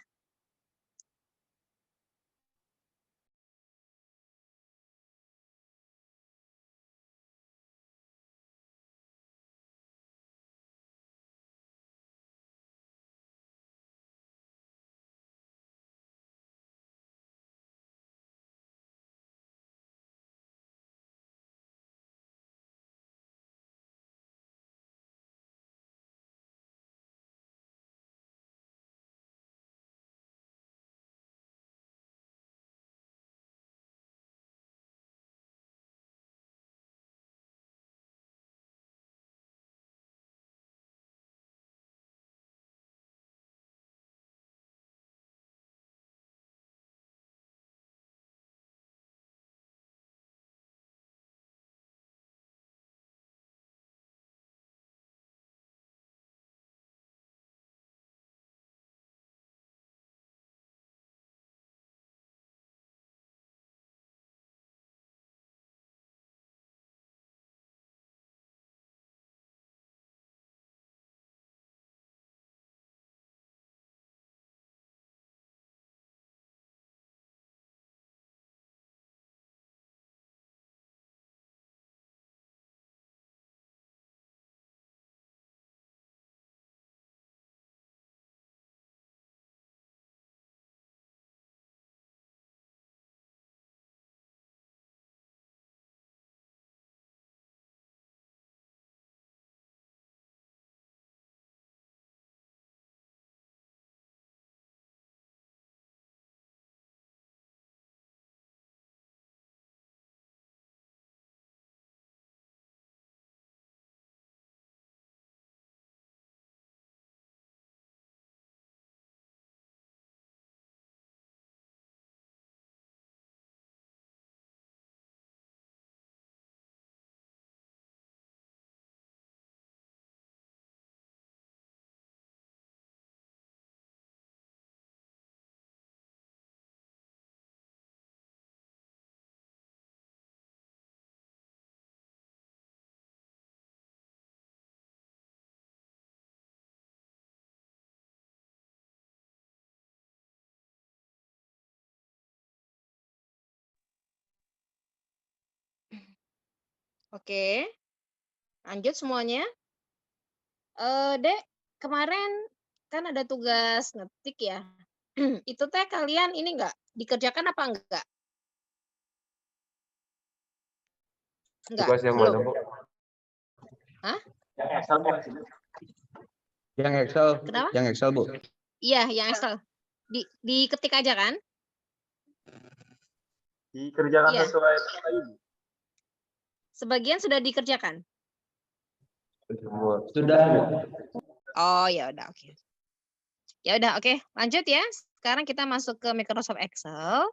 Speaker 1: Oke, lanjut semuanya. Dek, kemarin kan ada tugas ngetik ya. Itu teh kalian ini enggak dikerjakan apa enggak? Enggak,
Speaker 2: Tugas yang
Speaker 1: belum.
Speaker 2: mana, Bu?
Speaker 1: Hah?
Speaker 2: Yang Excel, Bu.
Speaker 1: Kenapa?
Speaker 2: Yang Excel, Bu.
Speaker 1: Iya, yang Excel. Diketik aja kan?
Speaker 2: Dikerjakan
Speaker 1: Iya.
Speaker 2: sesuai Ibu.
Speaker 1: Sebagian sudah dikerjakan?
Speaker 2: Sudah, Bu.
Speaker 1: Oh, ya udah, oke. Ya udah, oke. Lanjut ya. Sekarang kita masuk ke Microsoft Excel.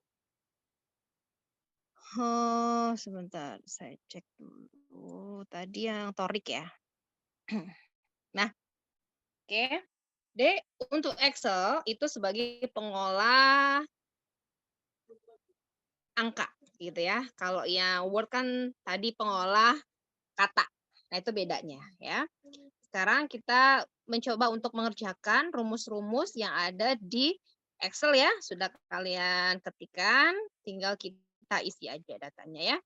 Speaker 1: Oh, sebentar, saya cek dulu. Tadi yang Torik ya. Nah, oke. D, untuk Excel itu sebagai pengolah angka gitu ya. Kalau yang Word kan tadi pengolah kata. Nah, itu bedanya ya. Sekarang kita mencoba untuk mengerjakan rumus-rumus yang ada di Excel ya. Sudah kalian ketikkan, tinggal kita isi aja datanya ya.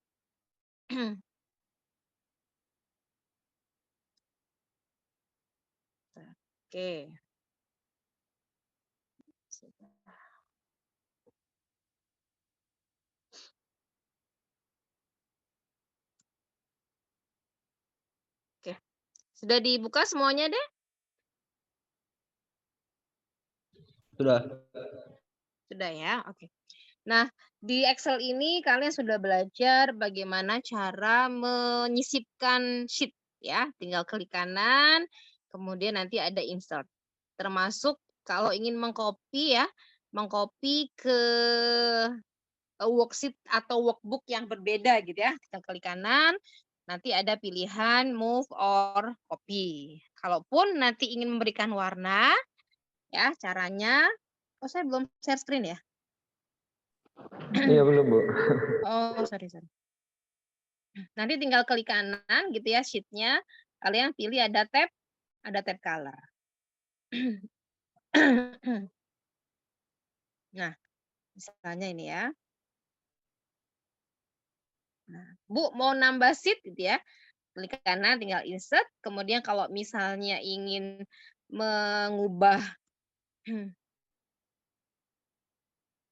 Speaker 1: Oke. Oke. Sudah dibuka semuanya deh?
Speaker 2: Sudah.
Speaker 1: Sudah ya, oke. Nah, di Excel ini kalian sudah belajar bagaimana cara menyisipkan sheet ya. Tinggal klik kanan, kemudian nanti ada insert. Termasuk kalau ingin mengcopy ya, mengcopy ke worksheet atau workbook yang berbeda gitu ya. Kita klik kanan, nanti ada pilihan move or copy. Kalaupun nanti ingin memberikan warna, ya caranya, oh saya belum share screen ya?
Speaker 2: Iya, belum, Bu.
Speaker 1: Oh, sorry. Nanti tinggal klik kanan gitu ya sheet-nya. Kalian pilih ada tab color. Nah, misalnya ini ya. Nah, Bu mau nambah sheet gitu ya. Klik kanan tinggal insert. Kemudian kalau misalnya ingin mengubah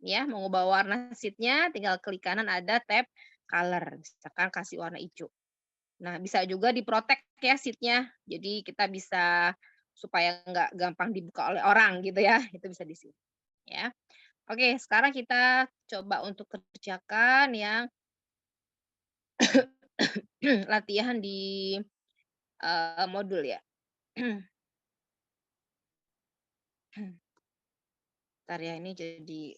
Speaker 1: ya, mengubah warna sheet-nya tinggal klik kanan ada tab color. Misalkan kasih warna hijau. Nah, bisa juga diprotek ya sheet-nya. Jadi kita bisa supaya nggak gampang dibuka oleh orang gitu ya. Itu bisa di sini ya. Oke, sekarang kita coba untuk kerjakan yang latihan di modul ya. Bentar ya, ini jadi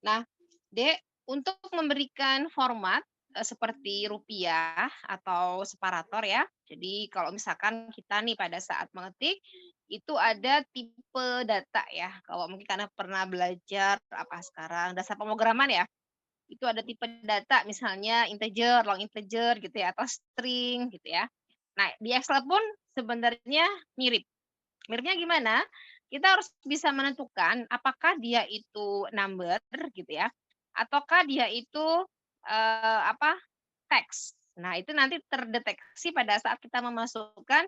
Speaker 1: Nah, Dek, untuk memberikan format seperti rupiah atau separator ya. Jadi kalau misalkan kita nih pada saat mengetik itu ada tipe data ya. Kalau mungkin karena pernah belajar apa sekarang dasar pemrograman ya. Itu ada tipe data misalnya integer, long integer gitu ya atau string gitu ya. Nah, di Excel pun sebenarnya mirip. Miripnya gimana? Kita harus bisa menentukan apakah dia itu number gitu ya, ataukah dia itu teks. Nah, itu nanti terdeteksi pada saat kita memasukkan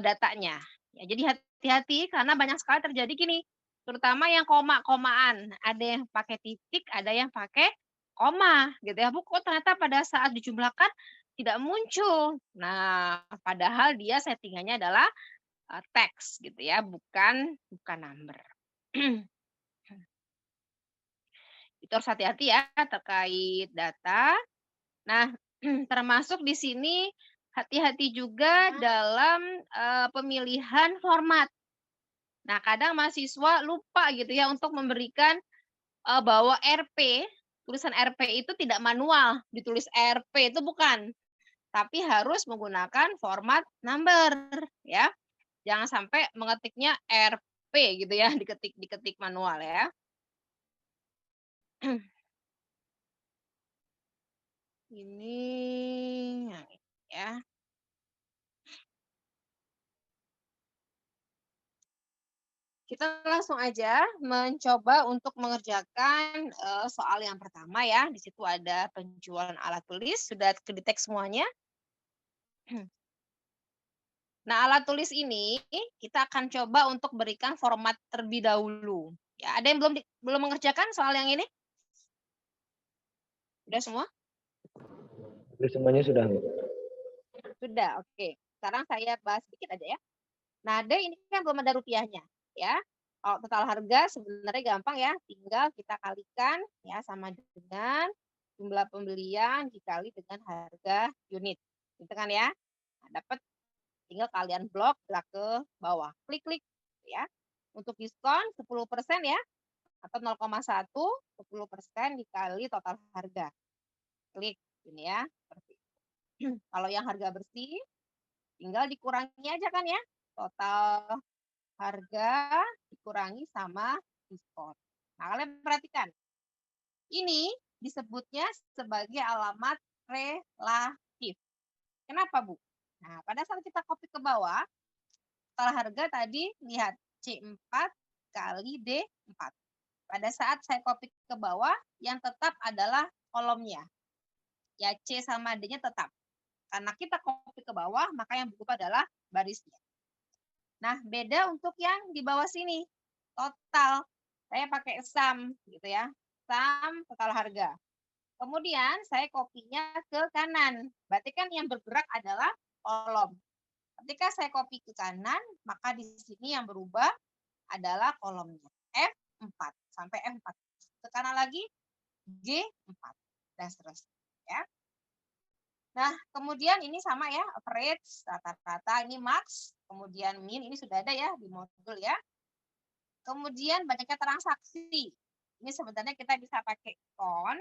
Speaker 1: datanya. Ya, jadi hati-hati karena banyak sekali terjadi gini, terutama yang koma-komaan. Ada yang pakai titik, ada yang pakai koma gitu ya. Bu, kok ternyata pada saat dijumlahkan tidak muncul. Nah, padahal dia settingannya adalah teks gitu ya, bukan number. Itu harus hati-hati ya terkait data. Nah, termasuk di sini hati-hati juga dalam pemilihan format. Nah, kadang mahasiswa lupa gitu ya untuk memberikan bahwa RP, tulisan RP itu tidak manual, ditulis RP itu bukan, tapi harus menggunakan format number ya. Jangan sampai mengetiknya RP gitu ya, diketik manual ya. Ini ya. Kita langsung aja mencoba untuk mengerjakan soal yang pertama ya. Di situ ada penjualan alat tulis, sudah kedetek semuanya. Nah, alat tulis ini kita akan coba untuk berikan format terlebih dahulu. Ya, ada yang belum mengerjakan soal yang ini? Sudah semua?
Speaker 2: Semuanya sudah, Bu.
Speaker 1: Sudah, oke. Sekarang saya bahas sedikit aja ya. Nah, D ini kan belum ada rupiahnya, ya. Kalau total harga sebenarnya gampang ya, tinggal kita kalikan ya sama dengan jumlah pembelian dikali dengan harga unit. Gitu kan ya. Nah, dapat tinggal kalian blok ke bawah. Klik-klik ya. Untuk diskon 10% ya. Atau 0,1 10% dikali total harga. Klik ini ya. Seperti kalau yang harga bersih tinggal dikurangi aja kan ya. Total harga dikurangi sama diskon. Nah, kalian perhatikan. Ini disebutnya sebagai alamat relatif. Kenapa, Bu? Nah, pada saat kita copy ke bawah, total harga tadi lihat C4 kali D4. Pada saat saya copy ke bawah, yang tetap adalah kolomnya. Ya, C sama D-nya tetap. Karena kita copy ke bawah, maka yang berubah adalah barisnya. Nah, beda untuk yang di bawah sini. Total. Saya pakai sum gitu ya. Sum total harga. Kemudian saya copy-nya ke kanan. Berarti kan yang bergerak adalah kolom. Ketika saya copy ke kanan, maka di sini yang berubah adalah kolomnya. F4 sampai F4. Ke kanan lagi G4 dan seterusnya ya. Nah, kemudian ini sama ya, average, rata-rata, ini max, kemudian min, ini sudah ada ya di modul ya. Kemudian banyaknya transaksi. Ini sebenarnya kita bisa pakai count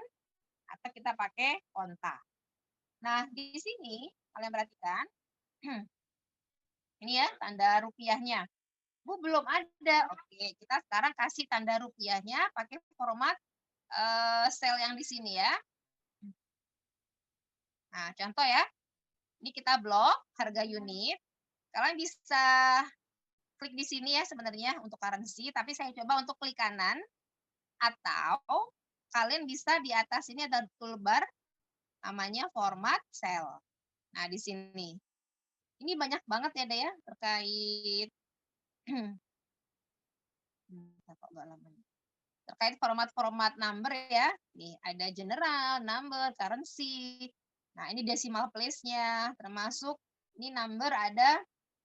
Speaker 1: atau kita pakai konta. Nah, di sini kalian perhatikan, ini ya tanda rupiahnya. Bu, belum ada. Oke, kita sekarang kasih tanda rupiahnya pakai format sel yang di sini ya. Nah, contoh ya. Ini kita blok harga unit. Kalian bisa klik di sini ya sebenarnya untuk currency, tapi saya coba untuk klik kanan. Atau kalian bisa di atas ini ada toolbar namanya format cell. Nah, di sini. Ini banyak banget ya, Dea, terkait terkait format-format number ya. Nih, ada general, number, currency. Nah, ini decimal place-nya, termasuk ini number ada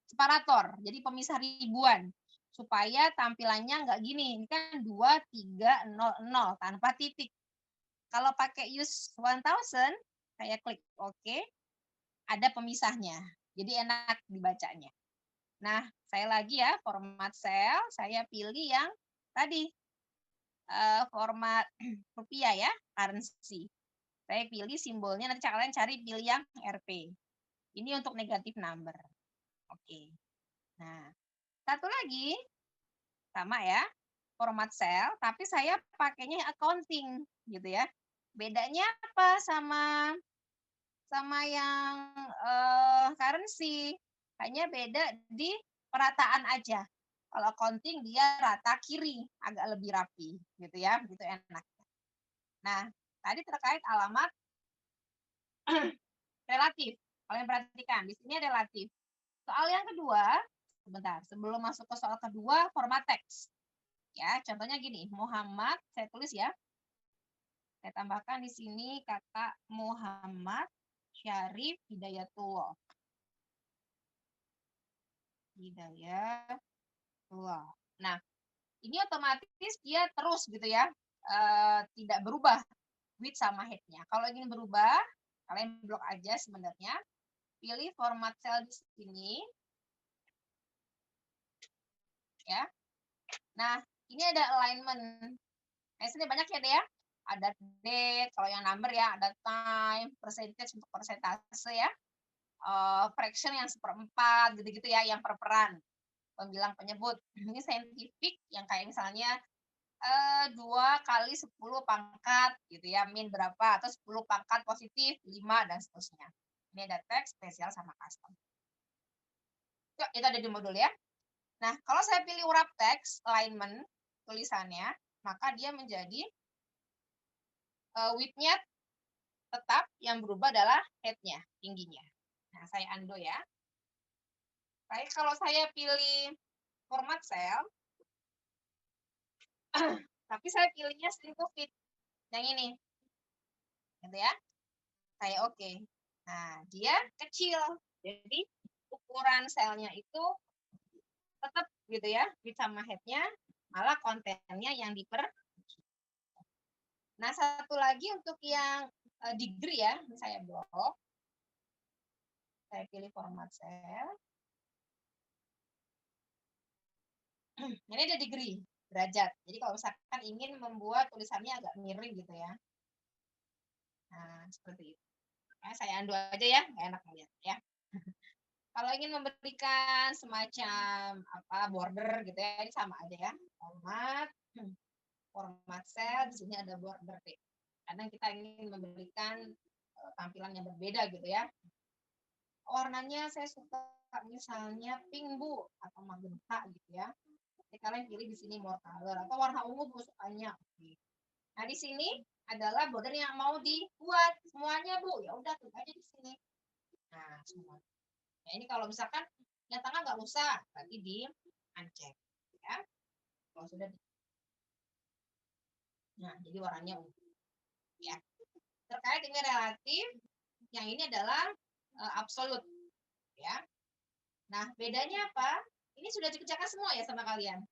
Speaker 1: separator, jadi pemisah ribuan. Supaya tampilannya nggak gini, ini kan 2300 tanpa titik. Kalau pakai use 1000, saya klik OK, ada pemisahnya. Jadi enak dibacanya. Nah, saya lagi ya, format cell, saya pilih yang tadi, format rupiah ya, currency. Saya pilih simbolnya, nanti kalian cari pilih yang RP. Ini untuk negatif number. Oke. Nah, satu lagi, sama ya, format cell, tapi saya pakainya accounting, gitu ya. Bedanya apa sama yang currency? Hanya beda di perataan aja. Kalau accounting dia rata kiri, agak lebih rapi, gitu ya, gitu enak. Nah, tadi terkait alamat relatif. Kalian perhatikan, di sini relatif. Soal yang kedua, sebentar, sebelum masuk ke soal kedua, format teks. Ya, contohnya gini, Muhammad, saya tulis ya. Saya tambahkan di sini kata Muhammad Syarif Hidayatullah. Hidayatullah. Nah, ini otomatis dia terus gitu ya, tidak berubah width sama height-nya. Kalau ingin berubah, kalian blok aja sebenarnya. Pilih format cell di sini. Ya. Nah, ini ada alignment. Nah, sini banyak ya, Dea. Ada date, kalau yang number ya, ada time, percentage untuk persentase ya. Fraction yang 1/4, gitu-gitu ya, yang perperan. Pembilang penyebut. Ini scientific, yang kayak misalnya 2 kali 10 pangkat, gitu ya, min berapa, atau 10 pangkat positif, 5, dan seterusnya. Ini ada teks, spesial, sama custom. Yuk, itu ada di modul ya. Nah, kalau saya pilih wrap text, alignment, tulisannya, maka dia menjadi width-nya tetap, yang berubah adalah height-nya, tingginya. Nah, saya undo ya. Baik, kalau saya pilih format cell, tapi saya pilihnya string to fit, yang ini. Gitu ya. Saya oke. Nah, dia kecil. Jadi, ukuran selnya itu tetap gitu ya, width sama height-nya, malah kontennya yang Nah, satu lagi untuk yang degree ya. Ini saya blok. Saya pilih format cell. Ini ada degree, derajat. Jadi kalau misalkan ingin membuat tulisannya agak miring gitu ya. Nah, seperti itu. Nah, saya undo aja ya, nggak enak melihat ya. Kalau ingin memberikan semacam border gitu ya, ini sama aja ya. Format cell, di sini ada border deh. Karena kita ingin memberikan tampilan yang berbeda gitu ya. Warnanya saya suka misalnya pink Bu atau magenta gitu ya. Jadi kalian pilih di sini more color atau warna ungu Bu sukanya. Nah, di sini adalah border yang mau dibuat semuanya Bu. Ya udah tuh aja di sini. Nah, semua. Nah, ini kalau misalkan yang tengah nggak usah, berarti di uncheck ya. Kalau sudah nah, jadi warnanya ungu. Ya. Terkait dengan relatif, yang ini adalah absolut ya. Nah, bedanya apa? Ini sudah dikerjakan semua ya sama kalian.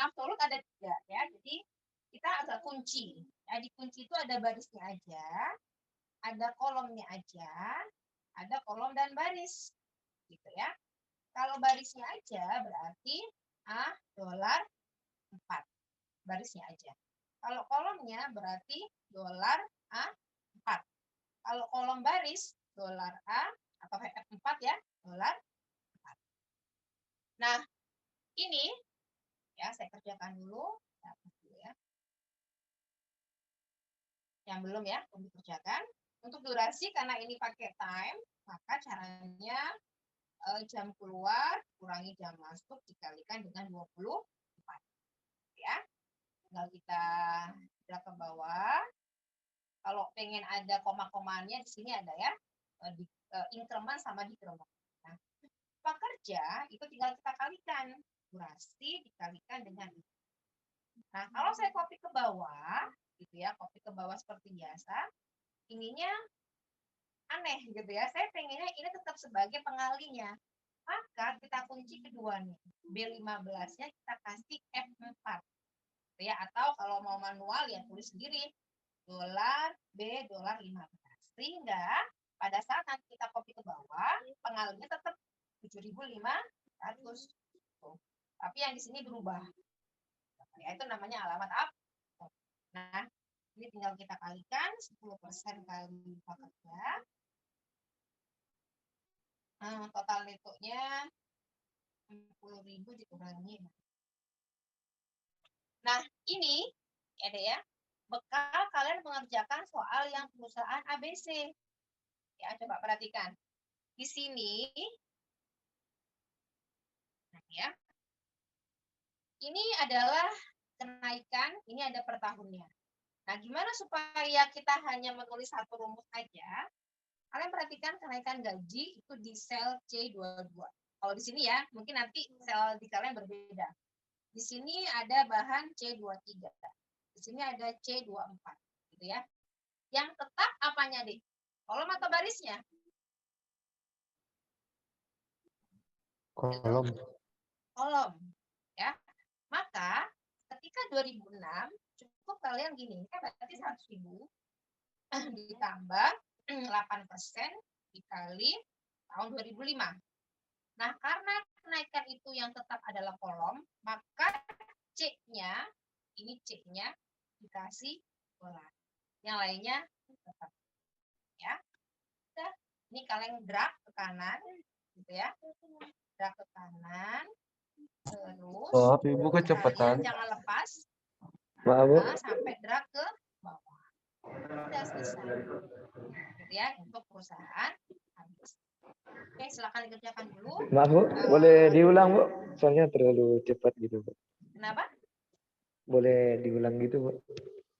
Speaker 1: Absolut ada 3 ya. Jadi kita agak kunci. Ya, di kunci itu ada barisnya aja, ada kolomnya aja, ada kolom dan baris. Gitu ya. Kalau barisnya aja berarti $4. Barisnya aja. Kalau kolomnya berarti $A4. Kalau kolom baris $A atau F4 ya, $4. Nah, ini ya saya kerjakan dulu. Ya. Yang belum ya, belum dikerjakan. Untuk durasi karena ini pakai time, maka caranya jam keluar kurangi jam masuk dikalikan dengan 24. Ya. Tinggal kita drag ke bawah. Kalau pengen ada koma-komanya di sini ada ya. Increment sama decrement. Nah, pekerja itu tinggal kita kalikan. Durasi dikalikan dengan itu. Nah, kalau saya copy ke bawah, gitu ya, copy ke bawah seperti biasa, ininya aneh gitu ya. Saya pengennya ini tetap sebagai pengalinya. Maka kita kunci keduanya. B15-nya kita kasih F4. Gitu ya, atau kalau mau manual ya tulis sendiri. $B$15. Sehingga pada saat nanti kita copy ke bawah, pengalinya tetap 7.500. Tapi yang di sini berubah. Ya, itu namanya alamat up. Nah, ini tinggal kita kalikan 10% kali pekerja. Total netonya 60.000 dikurangi. Nah, ini ada ya, bekal kalian mengerjakan soal yang perusahaan ABC. Ya, coba perhatikan. Di sini, nah ya, ini adalah kenaikan, ini ada per tahunnya. Nah, gimana supaya kita hanya menulis satu rumus aja? Kalian perhatikan kenaikan gaji itu di sel C22. Kalau di sini ya, mungkin nanti sel di kalian berbeda. Di sini ada bahan C23. Di sini ada C24. Gitu ya. Yang tetap apanya deh? Kolom atau barisnya?
Speaker 2: Kolom.
Speaker 1: Kolom. Ya. Maka ketika 2006 cukup kalian gini, kan berarti 100.000 ditambah 8% dikali tahun 2005. Nah, karena kenaikan itu yang tetap adalah kolom, maka C-nya, ini C-nya dikasih bola. Yang lainnya tetap. Ya. Udah. Ini kalian drag ke kanan, gitu ya. Drag ke kanan. Terus
Speaker 2: Maaf, Ibu kecepatan.
Speaker 1: jangan lepas.
Speaker 2: Maaf, Bu.
Speaker 1: Sampai drag ke bawah. Udah selesai. Gitu ya, untuk perusahaan habis. Oke, silakan dikerjakan dulu.
Speaker 2: Maaf, Bu. Boleh diulang, Bu? Soalnya terlalu cepat gitu, Bu.
Speaker 1: Kenapa?
Speaker 2: Boleh diulang gitu, Bu.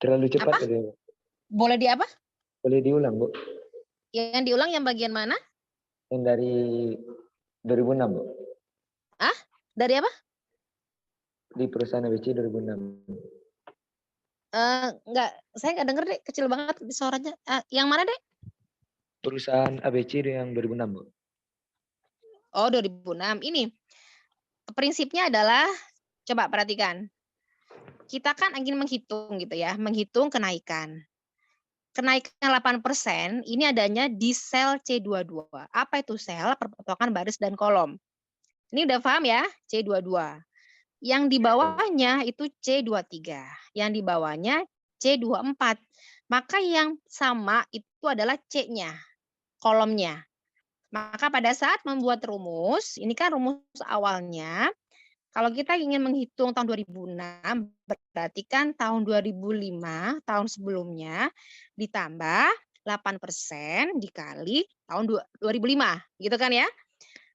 Speaker 2: Terlalu cepat
Speaker 1: Apa?
Speaker 2: tadi, Bu.
Speaker 1: Boleh di apa?
Speaker 2: Boleh diulang, Bu.
Speaker 1: Yang diulang yang bagian mana?
Speaker 2: Yang dari 2006, Bu.
Speaker 1: Dari apa?
Speaker 2: Di perusahaan ABC 2006.
Speaker 1: Enggak, saya nggak denger deh, kecil banget suaranya. Yang mana deh?
Speaker 2: Perusahaan ABC yang 2006, Bu.
Speaker 1: Oh, 2006. Ini prinsipnya adalah, coba perhatikan. kita kan ingin menghitung gitu ya, menghitung kenaikan. Kenaikan 8% ini adanya di sel C22. Apa itu sel? Perpotongan baris dan kolom. Ini udah paham ya? C22. Yang di bawahnya itu C23. Yang di bawahnya C24. Maka yang sama itu adalah C-nya, kolomnya. Maka pada saat membuat rumus, ini kan rumus awalnya, kalau kita ingin menghitung tahun 2006, berarti kan tahun 2005, tahun sebelumnya, ditambah 8% dikali tahun 2005, gitu kan ya.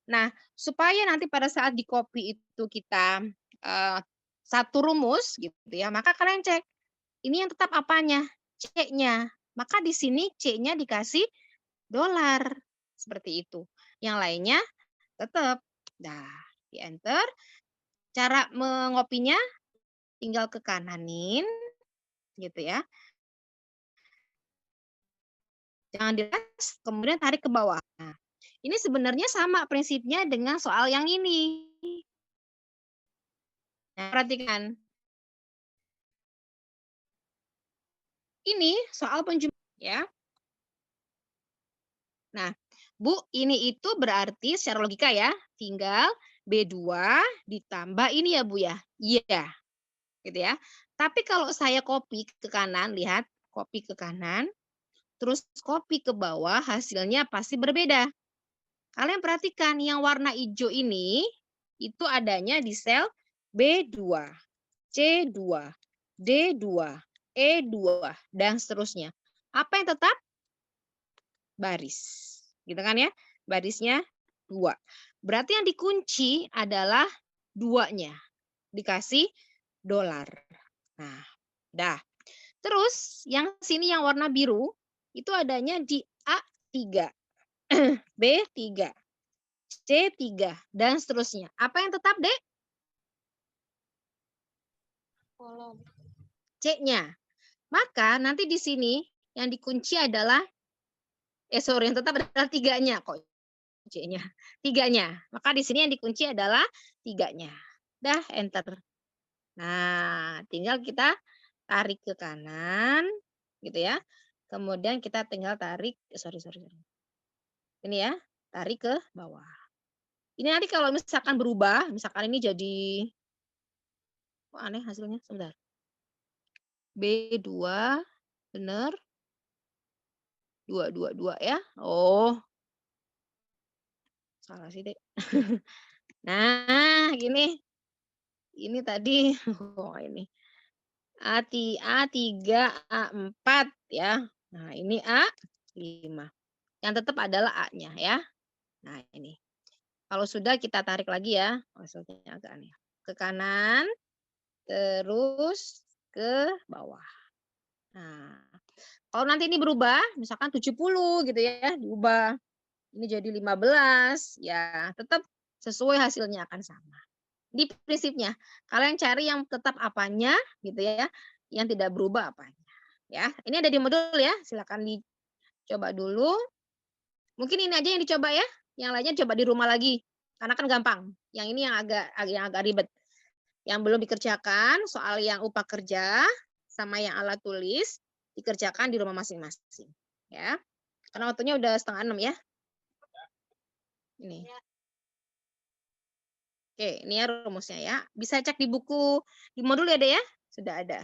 Speaker 1: Nah, supaya nanti pada saat di copy itu kita satu rumus gitu ya, maka kalian cek, ini yang tetap apanya? C-nya. Maka di sini C-nya dikasih dolar. Seperti itu. Yang lainnya tetap. Nah, di enter. Cara mengopinya tinggal ke kananin gitu ya. Jangan diras, kemudian tarik ke bawah. Nah, ini sebenarnya sama prinsipnya dengan soal yang ini. Nah, perhatikan. Ini soal penjumlahan ya. Nah, Bu, ini itu berarti secara logika ya, tinggal B2 ditambah ini ya Bu ya. Iya. Gitu ya. Tapi kalau saya copy ke kanan, lihat, copy ke kanan, terus copy ke bawah, hasilnya pasti berbeda. Kalian perhatikan yang warna hijau ini, itu adanya di sel B2, C2, D2, E2, dan seterusnya. Apa yang tetap? Baris. Gitu kan ya? Barisnya 2. Berarti yang dikunci adalah 2-nya. Dikasih dolar. Nah, dah. Terus yang sini yang warna biru itu adanya di A3, B3, C3 dan seterusnya. Apa yang tetap, Dek?
Speaker 4: Kolom.
Speaker 1: C-nya. Maka nanti di sini yang dikunci adalah yang tetap adalah 3-nya kok. C-nya. 3-nya. Maka di sini yang dikunci adalah 3-nya. Dah, enter. Nah, tinggal kita tarik ke kanan gitu ya. Kemudian kita tinggal tarik, sorry. Ini ya, tarik ke bawah. Ini nanti kalau misalkan berubah, misalkan ini jadi, kok aneh hasilnya, sebentar. B2, bener. 2 ya. Oh. Salah sih, Dek. Nah, gini. Ini tadi, oh ini. A3, A4 ya. Nah, ini A5. Yang tetap adalah A-nya ya. Nah, ini. Kalau sudah kita tarik lagi ya. Hasilnya agak aneh. Ke kanan, terus ke bawah. Nah, kalau nanti ini berubah, misalkan 70 gitu ya, diubah. Ini jadi 15, ya tetap sesuai hasilnya akan sama. Di prinsipnya, kalian cari yang tetap apanya gitu ya, yang tidak berubah apanya. Ya, ini ada di modul ya, silakan dicoba dulu. Mungkin ini aja yang dicoba ya, yang lainnya coba di rumah lagi. Karena kan gampang. Yang ini yang agak ribet. Yang belum dikerjakan, soal yang upah kerja sama yang alat tulis dikerjakan di rumah masing-masing. Ya, karena waktunya udah 5:30 ya. Ini. Oke, ini ya rumusnya ya. Bisa cek di buku, di modul ya, Dek ya? Sudah ada.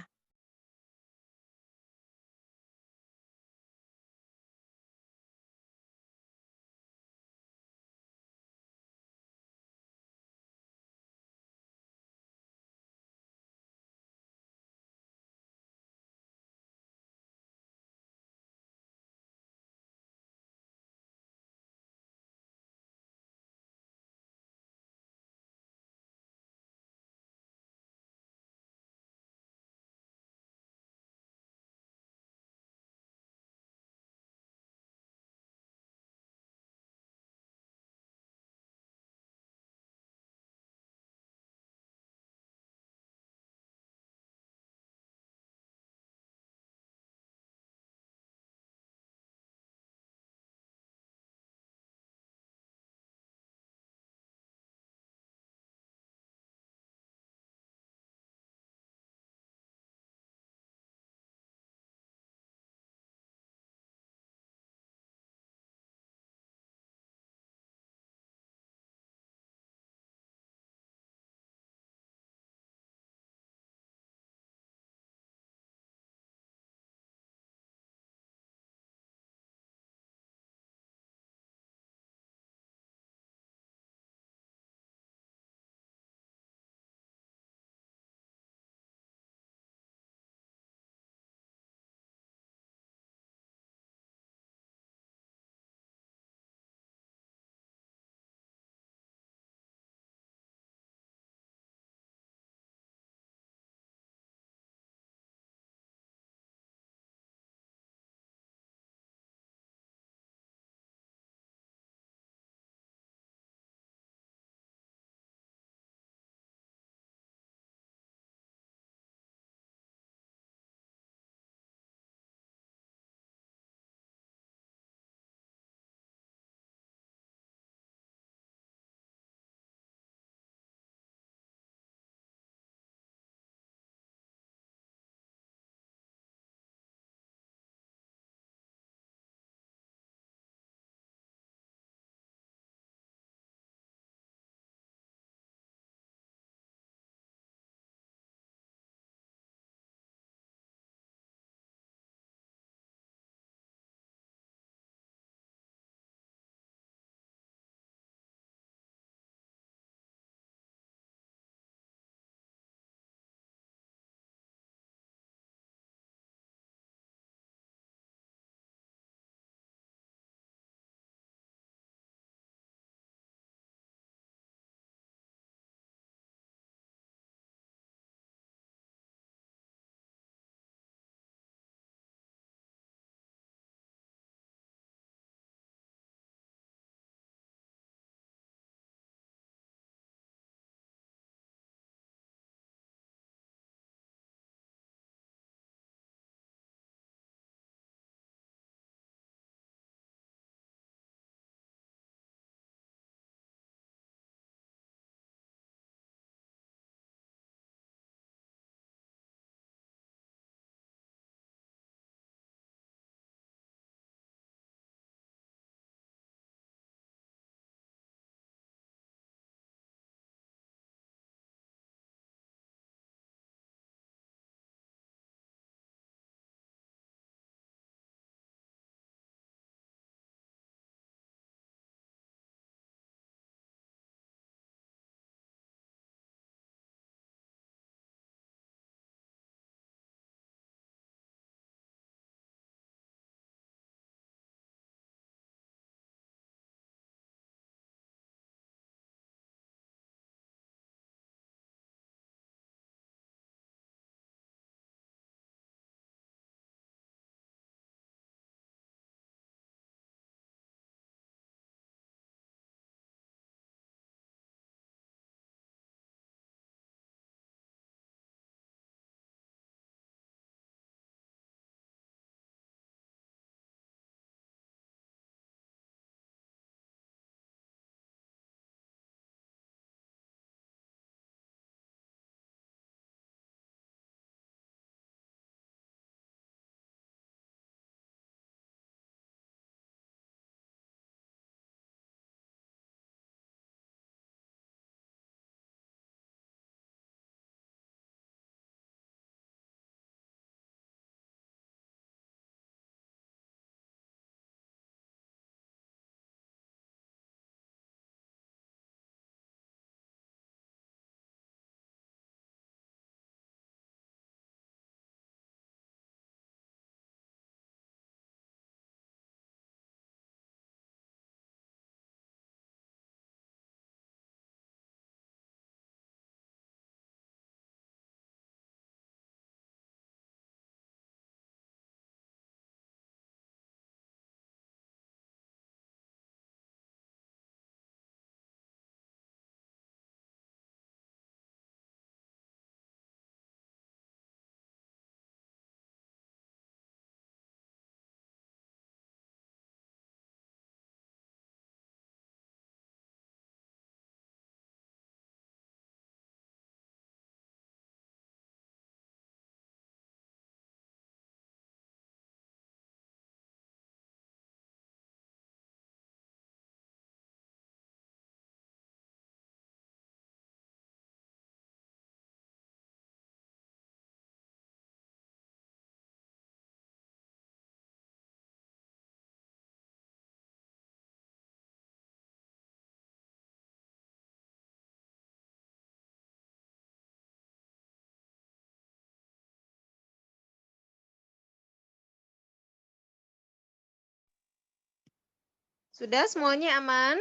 Speaker 1: Sudah semuanya aman?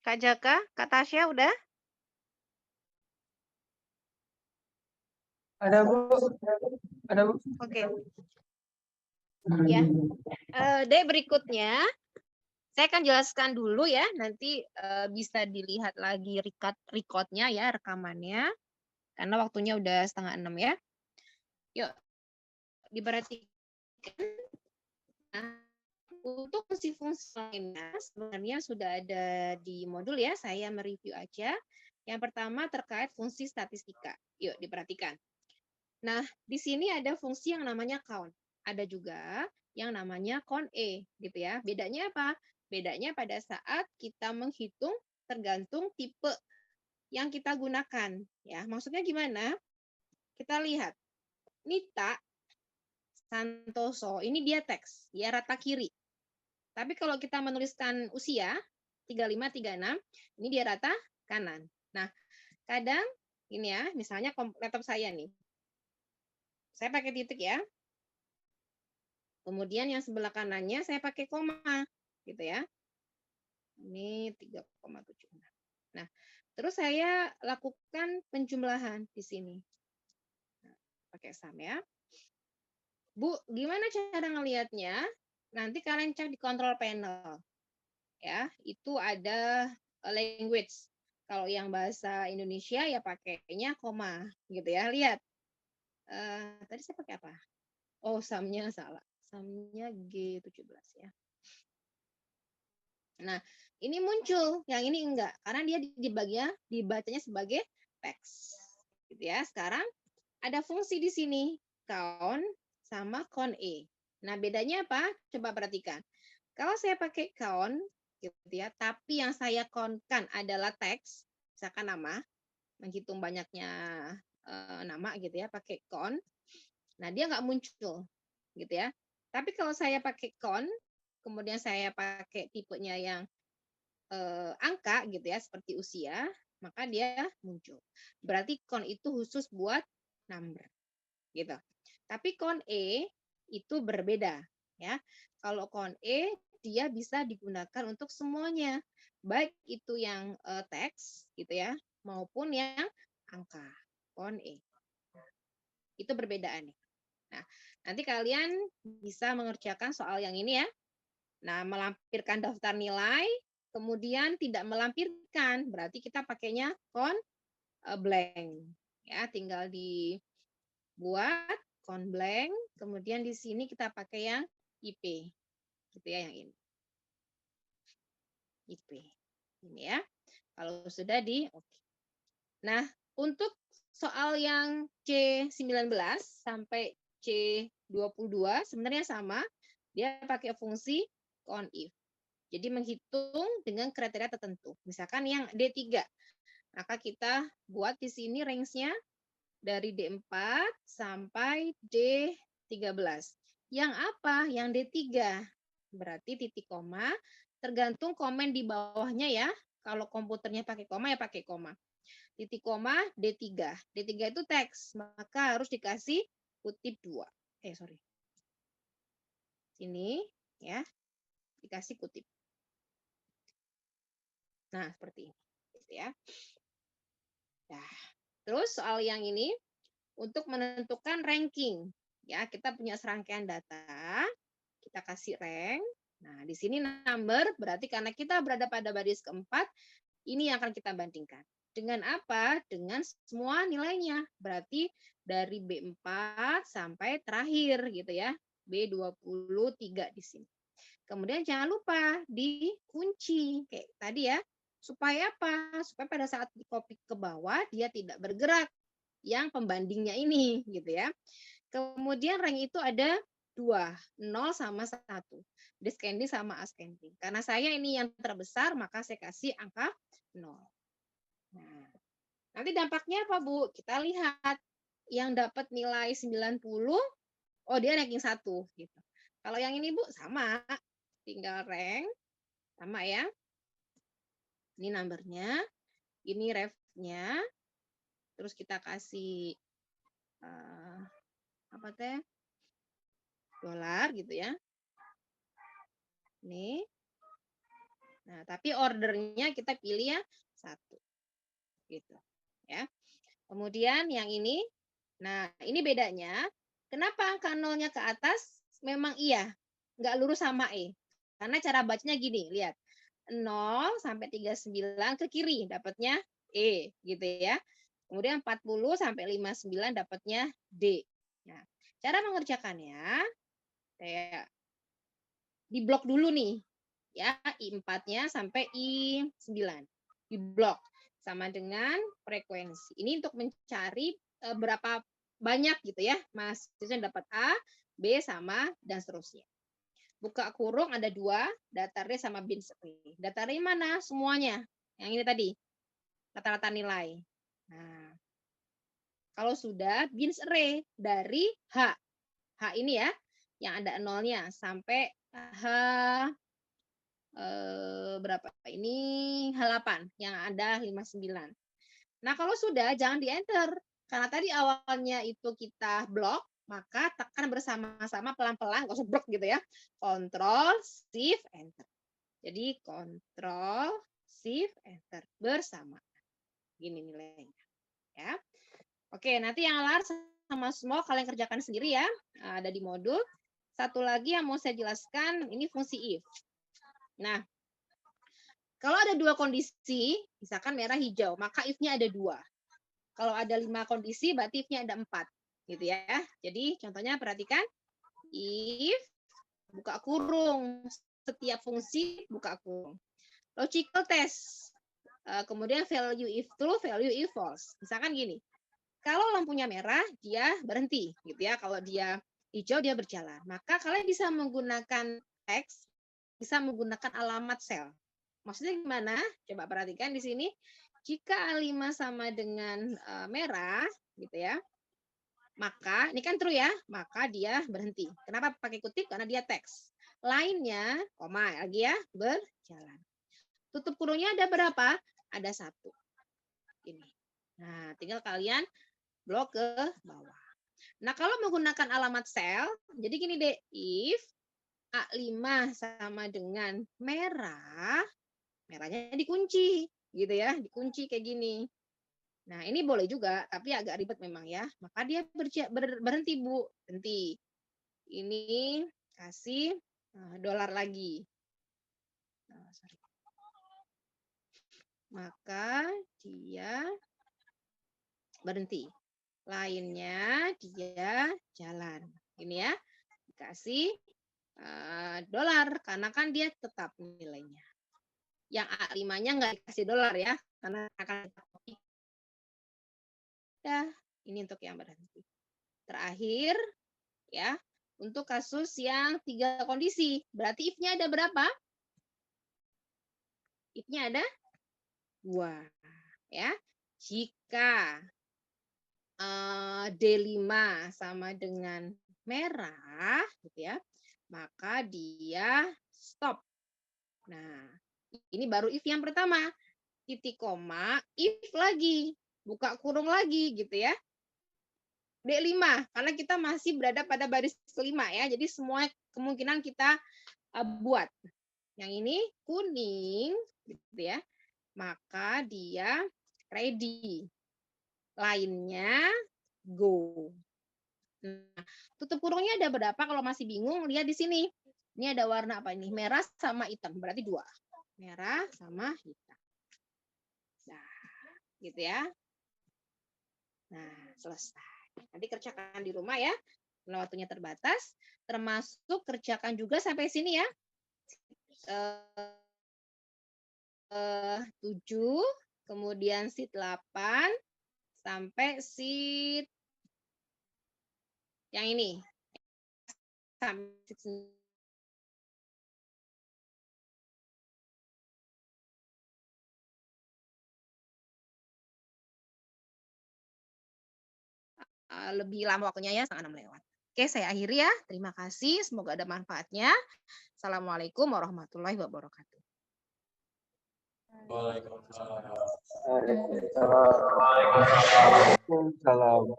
Speaker 1: Kak Jaka, Kak Tasya udah?
Speaker 5: Ada Bu, ada Bu.
Speaker 1: Oke. Ya. Berikutnya saya akan jelaskan dulu ya, nanti bisa dilihat lagi recordnya ya, rekamannya, karena waktunya udah 5:30 ya. Yuk, diperhatikan. Nah, untuk fungsi-fungsi lainnya sebenarnya sudah ada di modul ya, saya mereview aja. Yang pertama terkait fungsi statistika. Yuk, diperhatikan. Nah, di sini ada fungsi yang namanya count. Ada juga yang namanya count E, gitu ya. Bedanya apa? Bedanya pada saat kita menghitung tergantung tipe yang kita gunakan. Ya, maksudnya gimana? Kita lihat. Nita Santoso, ini dia teks, ya rata kiri. Tapi kalau kita menuliskan usia, 35, 36, ini dia rata kanan. Nah, kadang ini ya, misalnya laptop saya nih. Saya pakai titik ya. Kemudian yang sebelah kanannya saya pakai koma, gitu ya. Ini 3,7. Nah, terus saya lakukan penjumlahan di sini. Nah, pakai sum ya. Bu, gimana cara ngelihatnya? Nanti kalian cek di control panel. Ya, itu ada language. Kalau yang bahasa Indonesia ya pakainya koma, gitu ya. Lihat. Tadi saya pakai apa? Oh, sumnya salah. Sumnya G17 ya. Nah, ini muncul, yang ini enggak, karena dia dibacanya sebagai teks. Gitu ya. Sekarang ada fungsi di sini, count sama count E. Nah, bedanya apa? Coba perhatikan. Kalau saya pakai count, gitu ya, tapi yang saya count-kan adalah teks, misalkan nama, menghitung banyaknya nama gitu ya, pakai count. Nah, dia nggak muncul, gitu ya. Tapi kalau saya pakai count, kemudian saya pakai tipenya yang angka gitu ya, seperti usia, maka dia muncul. Berarti count itu khusus buat number, gitu. Tapi count E itu berbeda, ya. Kalau count E dia bisa digunakan untuk semuanya, baik itu yang teks gitu ya, maupun yang angka. Count E. Itu perbedaannya. Nah, nanti kalian bisa mengerjakan soal yang ini ya. Nah, melampirkan daftar nilai, kemudian tidak melampirkan, berarti kita pakainya count blank. Ya, tinggal dibuat count blank, kemudian di sini kita pakai yang IP. Gitu ya, yang ini. IP. Ini ya. Kalau sudah oke. Nah, untuk soal yang C19 sampai C22 sebenarnya sama, dia pakai fungsi count if. Jadi menghitung dengan kriteria tertentu. Misalkan yang D3, maka kita buat di sini range-nya dari D4 sampai D13. Yang apa? Yang D3. Berarti titik koma, tergantung komen di bawahnya ya. Kalau komputernya pakai koma, ya pakai koma. Titik koma D3. D3 itu teks, maka harus dikasih kutip 2. Sini ya, dikasih kutip. Nah, seperti ini. Gitu ya. Nah, terus soal yang ini, untuk menentukan ranking. Ya, kita punya serangkaian data, kita kasih rank. Nah, di sini number, berarti karena kita berada pada baris keempat, ini yang akan kita bandingkan. Dengan apa? Dengan semua nilainya. Berarti dari B4 sampai terakhir gitu ya. B23 di sini. Kemudian jangan lupa dikunci. Kayak tadi ya. Supaya apa? Supaya pada saat di copy ke bawah, dia tidak bergerak. Yang pembandingnya ini gitu ya. Kemudian rank itu ada 2, 0 sama 1. Descending sama ascending. Karena saya ini yang terbesar, maka saya kasih angka 0. Nah, nanti dampaknya apa, Bu? Kita lihat. Yang dapat nilai 90, oh dia ranking 1. Gitu. Kalau yang ini, Bu, sama. Tinggal rank, sama ya. Ini numbernya, ini ref-nya. Terus kita kasih apa teh? $, gitu ya. Nih. Nah, tapi ordernya kita pilih ya 1. Gitu. Ya. Kemudian yang ini, nah ini bedanya. Kenapa angka 0-nya ke atas? Memang iya, nggak lurus sama E. Karena cara bacanya gini, lihat. 0 sampai 39 ke kiri dapatnya E, gitu ya. Kemudian 40 sampai 59 dapatnya D. Nah, cara mengerjakannya, kayak di blok dulu nih, ya I4-nya sampai I9. Di blok sama dengan frekuensi. Ini untuk mencari berapa banyak gitu ya, mahasiswa dapat A, B sama dan seterusnya. Buka kurung ada 2, data array sama bins array. Data array mana? Semuanya. Yang ini tadi. Rata-rata nilai. Nah, kalau sudah bins array dari H. H ini ya, yang ada 0-nya sampai H berapa? Ini H8 yang ada 59. Nah, kalau sudah jangan di-enter. Karena tadi awalnya itu kita blok, maka tekan bersama-sama pelan-pelan, nggak usah blok gitu ya. Control, Shift, Enter. Jadi Control, Shift, Enter bersama. Gini nilainya. Ya. Oke, nanti yang large sama small kalian kerjakan sendiri ya. Ada di modul. Satu lagi yang mau saya jelaskan, ini fungsi if. Nah, kalau ada 2 kondisi, misalkan merah hijau, maka if-nya ada 2. Kalau ada 5 kondisi, berarti if-nya ada 4. Gitu ya. Jadi contohnya perhatikan. If, buka kurung. Setiap fungsi, buka kurung. Logical test. Kemudian value if true, value if false. Misalkan gini. Kalau lampunya merah, dia berhenti. Gitu ya. Kalau dia hijau, dia berjalan. Maka kalian bisa menggunakan teks, bisa menggunakan alamat sel. Maksudnya gimana? Coba perhatikan di sini. Jika A5 sama dengan merah, gitu ya, maka, ini kan true ya, maka dia berhenti. Kenapa pakai kutip? Karena dia teks. Lainnya, koma, lagi ya, berjalan. Tutup kurungnya ada berapa? Ada 1. Ini. Nah, tinggal kalian blok ke bawah. Nah, kalau menggunakan alamat sel, jadi gini deh, if A5 sama dengan merah, merahnya dikunci, gitu ya, dikunci kayak gini. Nah, ini boleh juga, tapi agak ribet memang ya. Maka dia berhenti, Bu. Berhenti. Ini kasih dolar lagi. Sorry. Maka dia berhenti. Lainnya dia jalan. Ini ya, dikasih dolar, karena kan dia tetap nilainya. Yang A5-nya nggak dikasih dolar ya, karena akan copy. Ya, ini untuk yang berhenti. Terakhir, ya, untuk kasus yang 3 kondisi. Berarti if-nya ada berapa? If-nya ada 2. Ya. Jika D5 sama dengan merah, gitu ya, maka dia stop. Nah, ini baru if yang pertama. Titik koma, if lagi. Buka kurung lagi gitu ya. D5, karena kita masih berada pada baris kelima ya. Jadi semua kemungkinan kita buat. Yang ini kuning gitu ya. Maka dia ready. Lainnya go. Nah, tutup kurungnya ada berapa? Kalau masih bingung, lihat di sini. Ini ada warna apa ini? Merah sama hitam, berarti 2. Merah sama hitam. Nah, gitu ya. Nah, selesai. Nanti kerjakan di rumah ya. Karena waktunya terbatas. Termasuk kerjakan juga sampai sini ya. 7, kemudian sheet 8, sampai sheet yang ini. Sampai sheet 9. Lebih lama waktunya ya, setengah 6 lewat. Oke, saya akhiri ya. Terima kasih. Semoga ada manfaatnya. Assalamualaikum warahmatullahi wabarakatuh.
Speaker 2: Waalaikumsalam.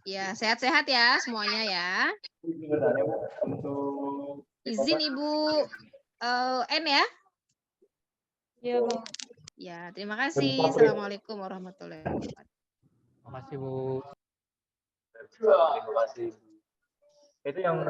Speaker 1: Ya, sehat-sehat ya semuanya ya.
Speaker 2: Sebenarnya untuk
Speaker 1: Izin Ibu. N ya.
Speaker 5: Iya, Bu.
Speaker 1: Ya, terima kasih. Assalamualaikum warahmatullahi wabarakatuh.
Speaker 2: Terima kasih, Bu. Terima kasih. Itu yang